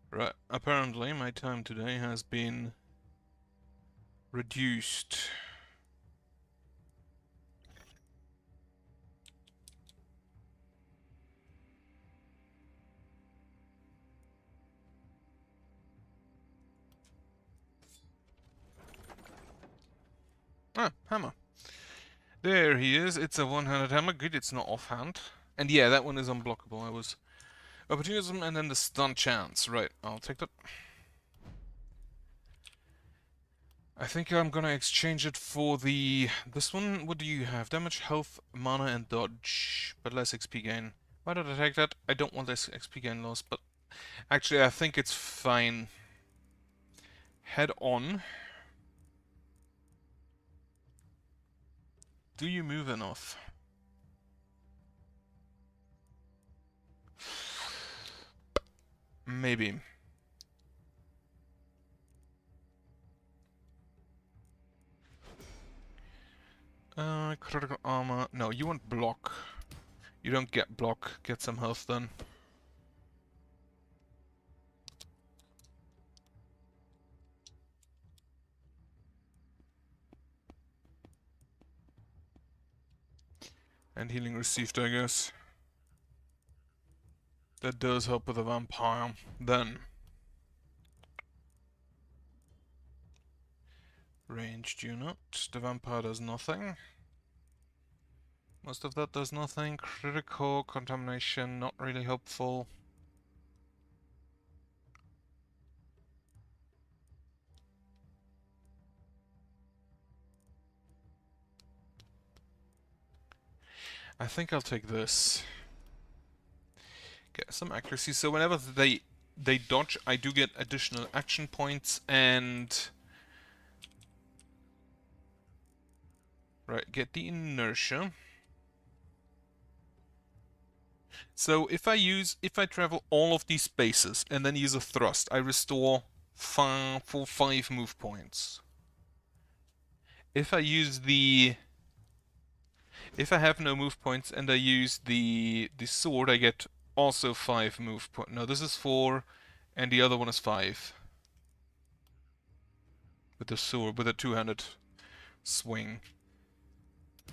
Right, apparently my time today has been reduced. Ah, hammer. There he is. It's a one-handed hammer. Good, it's not offhand. And yeah, that one is unblockable. I was... Opportunism and then the stun chance. Right, I'll take that. I think I'm gonna exchange it for the... This one, what do you have? Damage, health, mana, and dodge. But less XP gain. Why did I take that? I don't want less XP gain loss, but... Actually, I think it's fine. Head on. Do you move enough? Maybe. Critical armor. No, you want block. You don't get block. Get some health then. And healing received, I guess. That does help with a vampire. Then. Ranged unit. The vampire does nothing. Most of that does nothing. Critical contamination, not really helpful. I think I'll take this. Get some accuracy, so whenever they they dodge, I do get additional action points and... Right, get the inertia. So if I travel all of these spaces and then use a thrust, I restore 5 move points. If I use if I have no move points and I use the sword, I get also 5 move points. No, this is 4, and the other one is 5. With the sword, with a two-handed swing.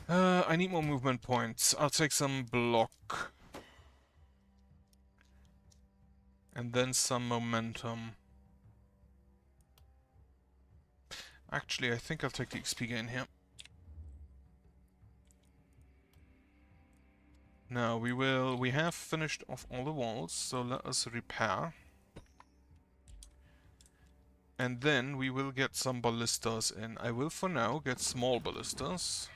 I need more movement points. I'll take some block. And then some momentum. Actually, I think I'll take the XP gain here. Now we have finished off all the walls, so let us repair. And then we will get some ballistas in. I will for now get small ballistas.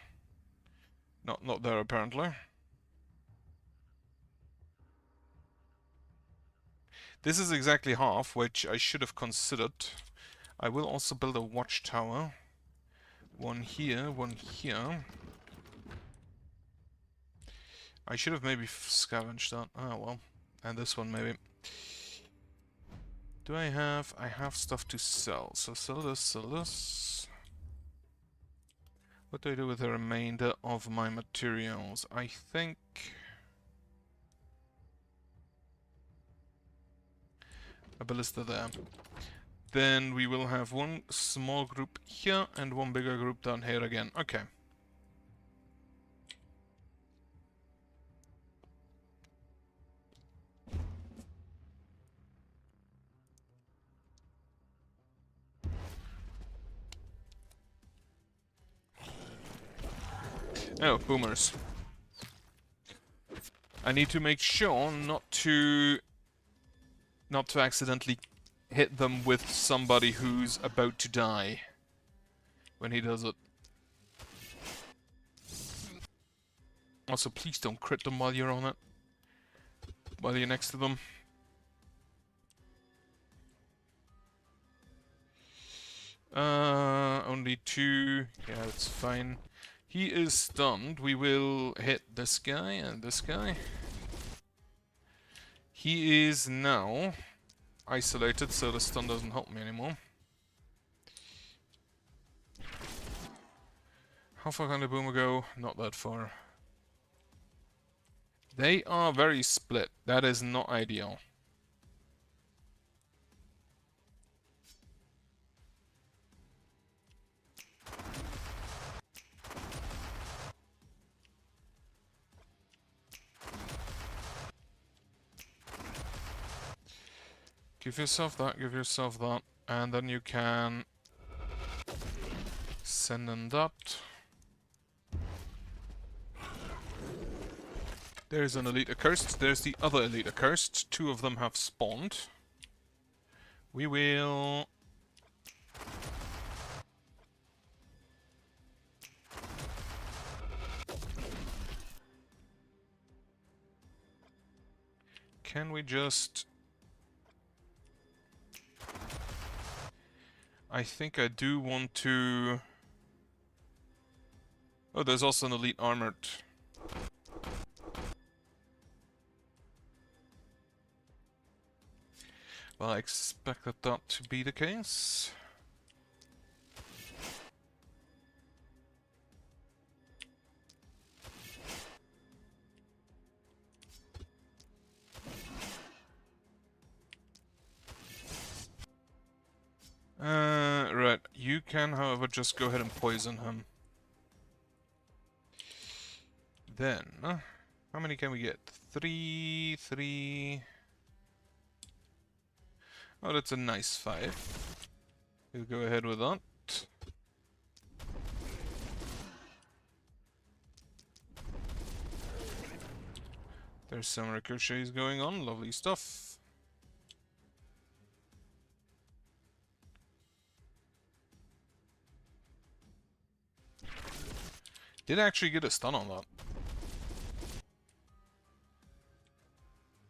Not there apparently. This is exactly half, which I should have considered. I will also build a watchtower. One here, one here. I should have maybe scavenged that. Oh well. And this one maybe. Do I have... I have stuff to sell. So sell this, sell this. What do I do with the remainder of my materials? I think... a ballista there. Then we will have one small group here and one bigger group down here again. Okay. Oh, boomers. I need to make sure not to accidentally hit them with somebody who's about to die when he does it. Also, please don't crit them while you're on it. While you're next to them. Only 2. Yeah, that's fine. He is stunned. We will hit this guy and this guy. He is now isolated, so the stun doesn't help me anymore. How far can the boomer go? Not that far. They are very split. That is not ideal. Give yourself that, and then you can send in that. There's an elite accursed, there's the other elite accursed. 2 of them have spawned. We will... Can we just... I think I do want to... Oh, there's also an elite armored. Well, I expected that to be the case. Right. You can, however, just go ahead and poison him. Then, how many can we get? 3, 3... Oh, that's a nice 5. We'll go ahead with that. There's some ricochets going on, lovely stuff. Did actually get a stun on that.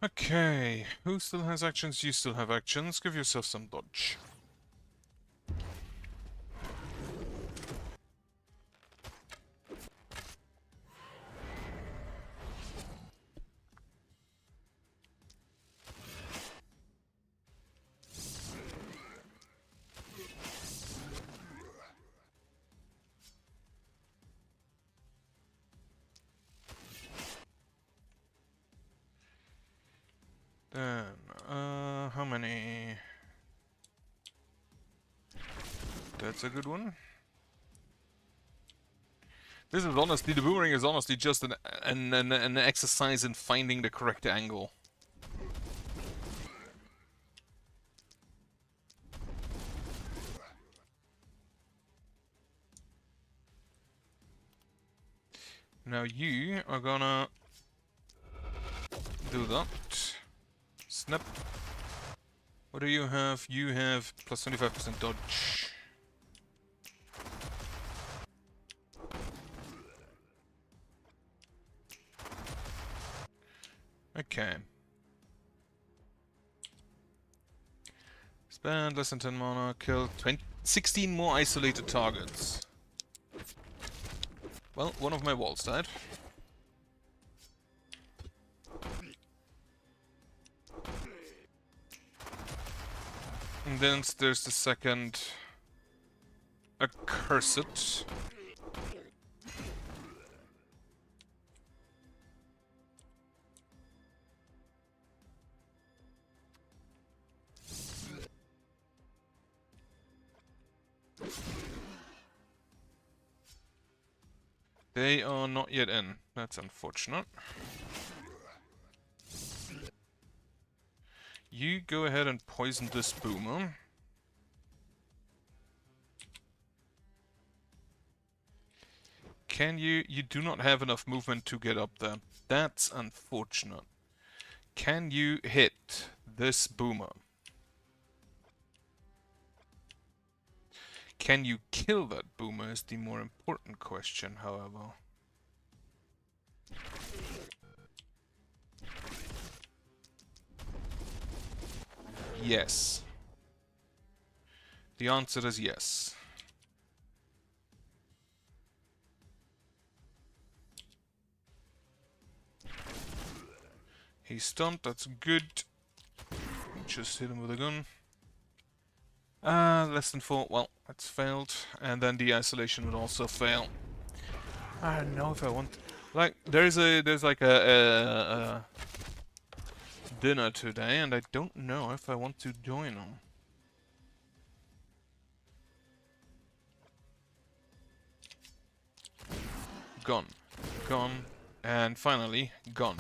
Okay, who still has actions? You still have actions. Give yourself some dodge. Then, how many? That's a good one. This is honestly, the boomerang is honestly just an exercise in finding the correct angle. Now you are gonna do that. Snap. What do you have? You have plus 25% dodge. Okay. Spend less than 10 mana, kill 16 more isolated targets. Well, one of my walls died. And then there's the second accursed. They are not yet in. That's unfortunate. You go ahead and poison this boomer. Can you... You do not have enough movement to get up there. That's unfortunate. Can you hit this boomer? Can you kill that boomer is the more important question, however. Yes. The answer is yes. He's stunned, that's good. Just hit him with a gun. Less than 4, well, that's failed. And then the isolation would also fail. I don't know if I want... Like, there's like a dinner today, and I don't know if I want to join them. Gone. Gone. And finally, gone.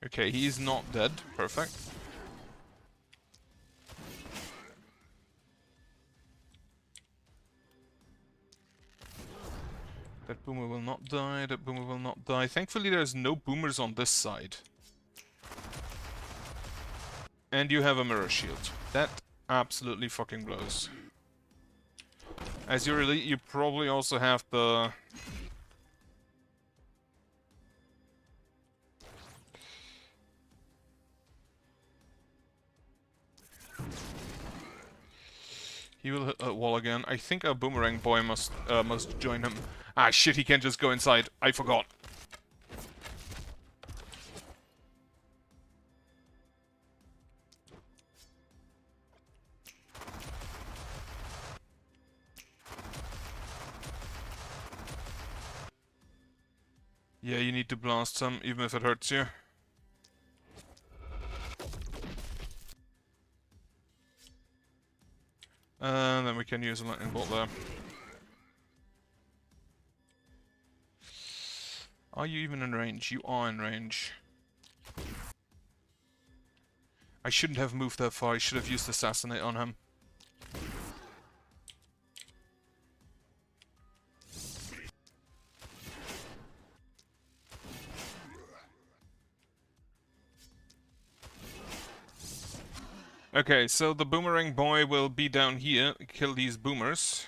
Okay, he's not dead. Perfect. That boomer will not die, that boomer will not die. Thankfully there's no boomers on this side. And you have a mirror shield. That absolutely fucking blows. As your elite, you probably also have the... He will hit a wall again. I think our boomerang boy must join him. Ah shit, he can't just go inside. I forgot. Yeah, you need to blast him, even if it hurts you. And then we can use a lightning bolt there. Are you even in range? You are in range. I shouldn't have moved that far. I should have used Assassinate on him. Okay, so the boomerang boy will be down here, kill these boomers.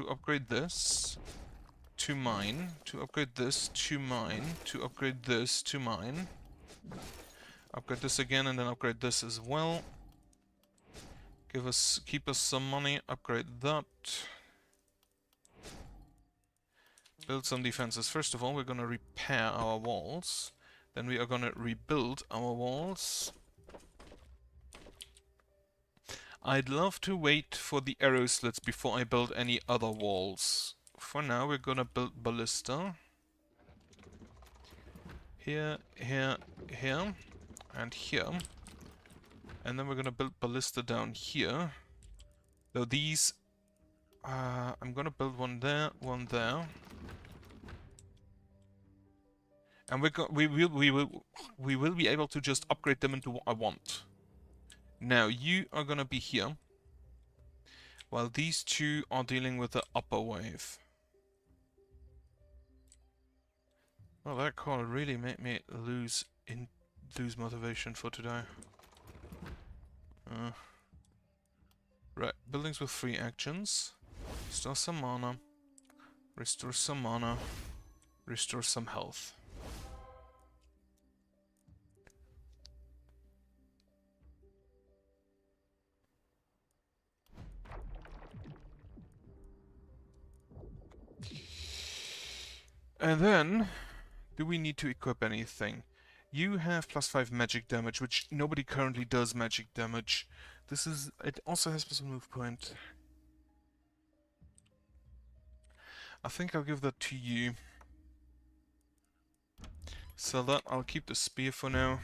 to upgrade this to mine, to upgrade this to mine, to upgrade this to mine. Upgrade this again and then upgrade this as well. Keep us some money, upgrade that. Build some defenses. First of all, we're gonna repair our walls. Then we are gonna rebuild our walls. I'd love to wait for the arrow slits before I build any other walls. For now, we're gonna build ballista. Here, here, here, and here. And then we're gonna build ballista down here. Though these... I'm gonna build one there, one there. And we will be able to just upgrade them into what I want. Now, you are gonna be here, while these two are dealing with the upper wave. Well, that call really made me lose motivation for today. Right, buildings with 3 actions. Restore some mana. Restore some mana. Restore some health. And then, do we need to equip anything? You have +5 magic damage, which nobody currently does magic damage. It also has +1 move point. I think I'll give that to you. Sell that, I'll keep the spear for now.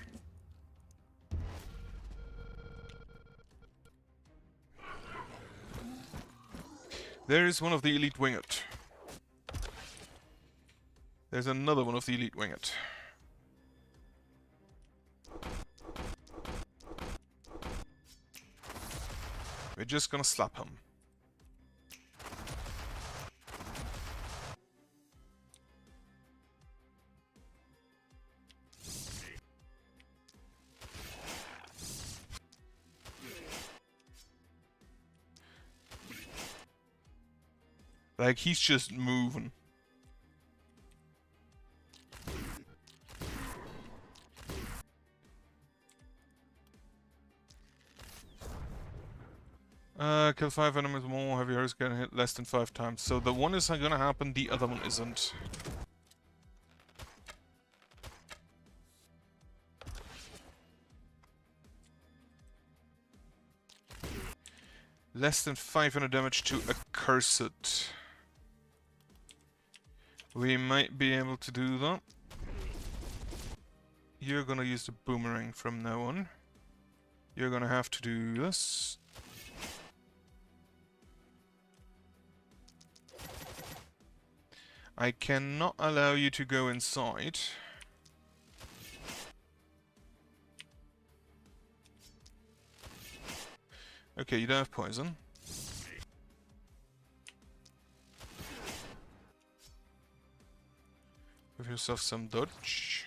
There is one of the elite winged. There's another one of the elite winged. We're just gonna slap him. Like, he's just moving. Kill 5 enemies more, heavy arrows can hit less than 5 times. So the one is gonna happen, the other one isn't. Less than 500 damage to a cursed. We might be able to do that. You're gonna use the boomerang from now on. You're gonna have to do this. I cannot allow you to go inside. Okay, you don't have poison. Give yourself some dodge.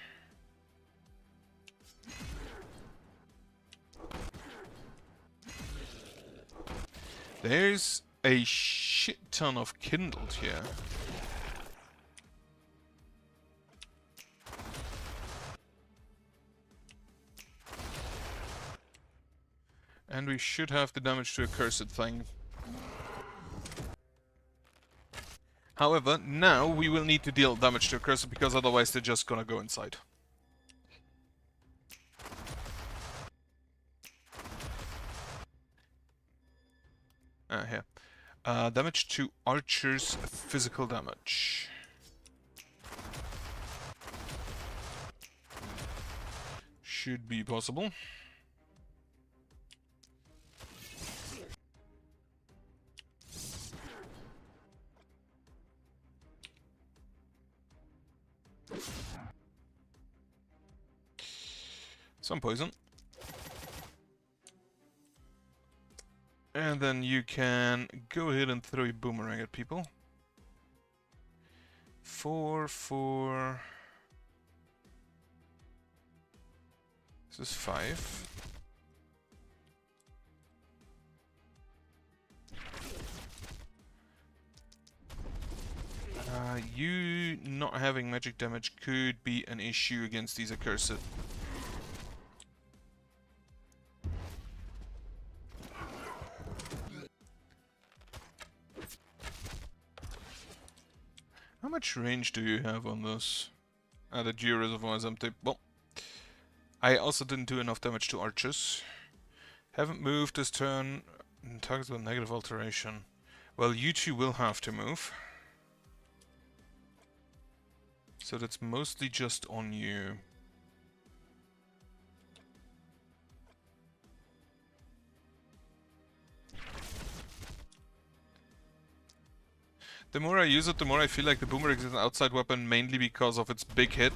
There's a shit ton of kindled here. And we should have the damage to a cursed thing. However, now we will need to deal damage to a cursed because otherwise they're just gonna go inside. Here. Damage to archers, physical damage. Should be possible. Some poison. And then you can go ahead and throw a boomerang at people. 4, 4... This is 5. not having magic damage could be an issue against these accursed. How much range do you have on this? The Geo Reservoir is empty. Well, I also didn't do enough damage to archers. Haven't moved this turn. Targets with negative alteration. Well, you two will have to move. So that's mostly just on you. The more I use it, the more I feel like the boomerang is an outside weapon, mainly because of its big hit.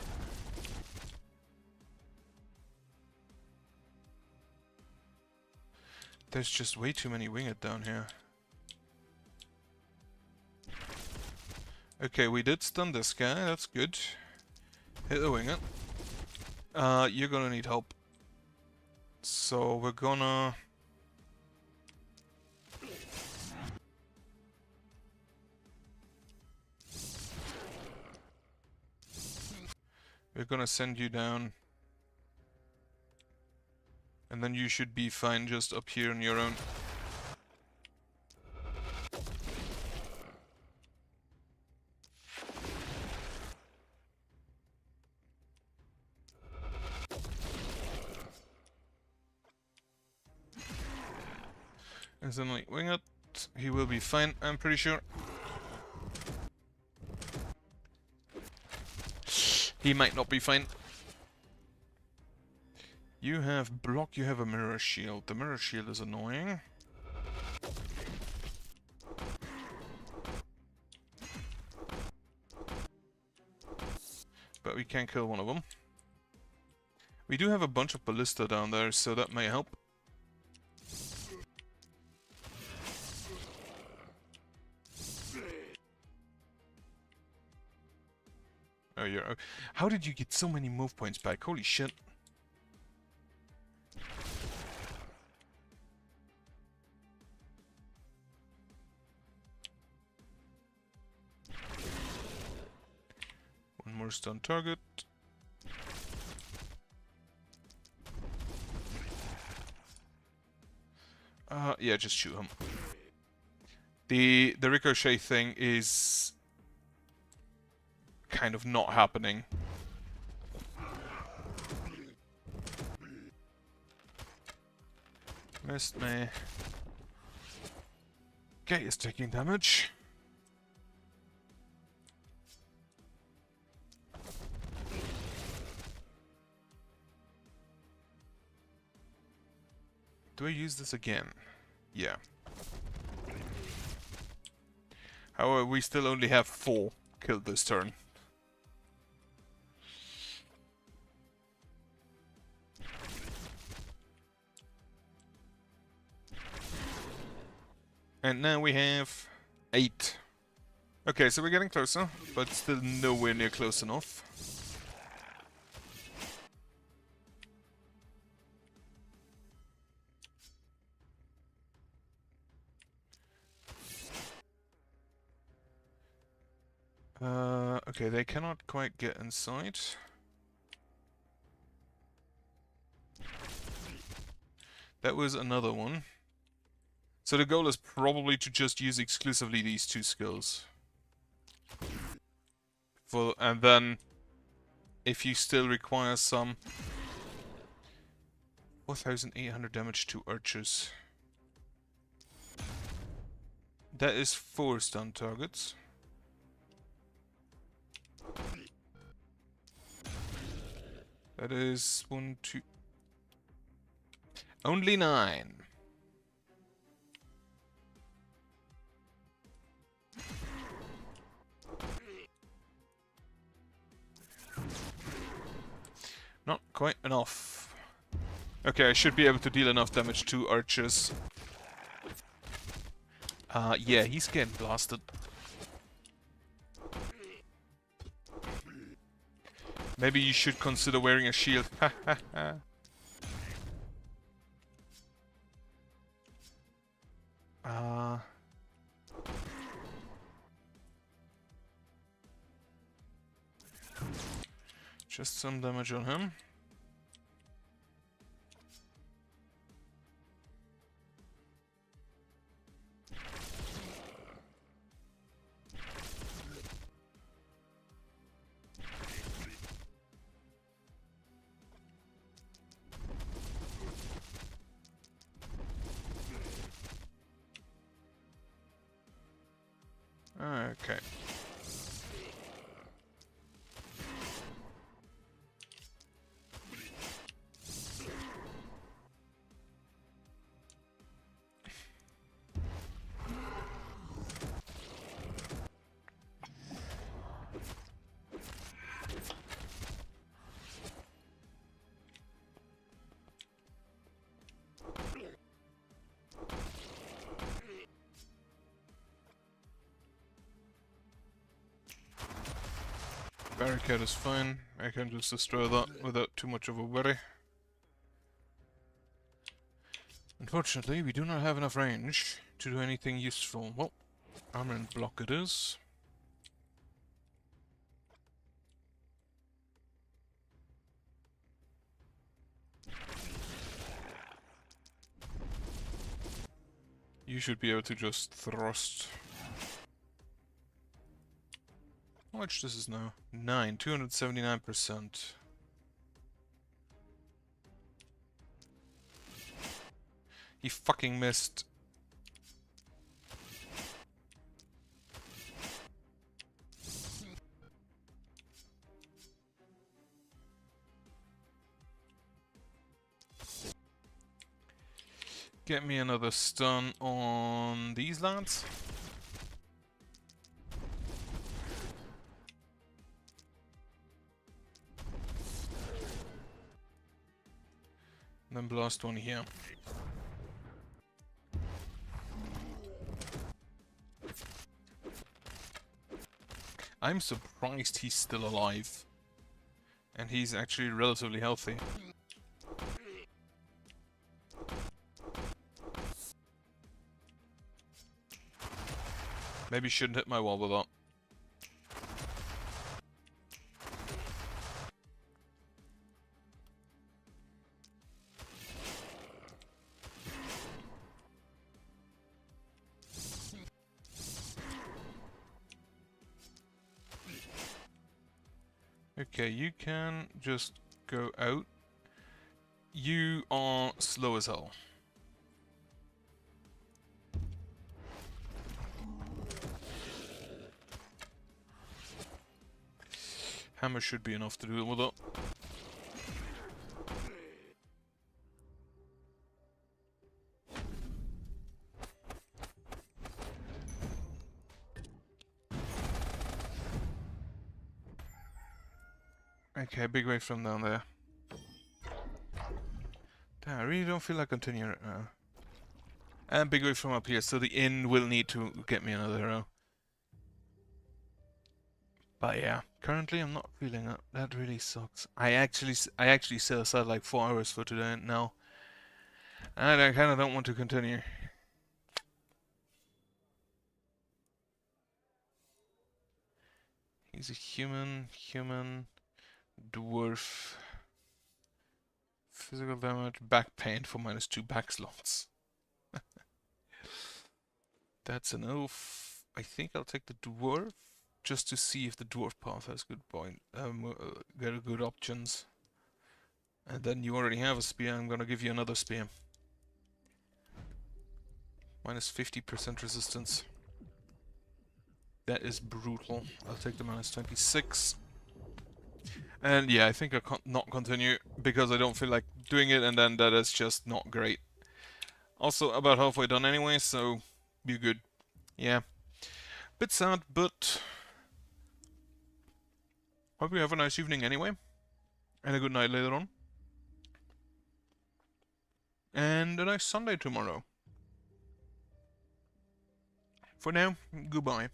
There's just way too many winged down here. Okay, we did stun this guy, that's good. Hit the winged. You're gonna need help. So we're gonna... We're gonna send you down. And then you should be fine just up here on your own. And then like wing it. He will be fine, I'm pretty sure. He might not be fine. You have block, you have a mirror shield. The mirror shield is annoying. But we can kill one of them. We do have a bunch of ballista down there, so that may help. Oh, you're... How did you get so many move points back? Holy shit. One more stun target. Yeah, just shoot him. The ricochet thing is kind of not happening. Missed me. Guy is taking damage. Do I use this again? Yeah. However, we still only have 4 killed this turn. And now we have 8. Okay, so we're getting closer, but still nowhere near close enough. Okay, they cannot quite get inside. That was another one. So the goal is probably to just use exclusively these 2 skills. And then, if you still require some... 4,800 damage to archers. That is 4 stun targets. That is 1, 2... Only 9. Not quite enough. Okay, I should be able to deal enough damage to archers. Yeah, he's getting blasted. Maybe you should consider wearing a shield. Just some damage on him. Okay. Barricade is fine. I can just destroy that without too much of a worry. Unfortunately, we do not have enough range to do anything useful. Well, armor and block it is. You should be able to just thrust. How much this is now? 279%. He fucking missed. Get me another stun on these lads. And then blast one here. I'm surprised he's still alive. And he's actually relatively healthy. Maybe shouldn't hit my wall with that. Okay, you can just go out. You are slow as hell. Hammer should be enough to deal with it. Okay, big wave from down there. Damn, I really don't feel like continuing it now. And big wave from up here, so the inn will need to get me another hero. But yeah, currently I'm not feeling it. That really sucks. I actually set aside like 4 hours for today now. And I kind of don't want to continue. He's a human, dwarf. Physical damage, back pain for -2 back slots. That's an elf. I think I'll take the dwarf. Just to see if the dwarf path has good good options. And then you already have a spear, I'm gonna give you another spear. -50% resistance. That is brutal. I'll take the -26. And yeah, I think I can't not continue because I don't feel like doing it, and then that is just not great. Also, about halfway done anyway, so be good. Yeah. Bit sad, but hope you have a nice evening anyway. And a good night later on. And a nice Sunday tomorrow. For now, goodbye.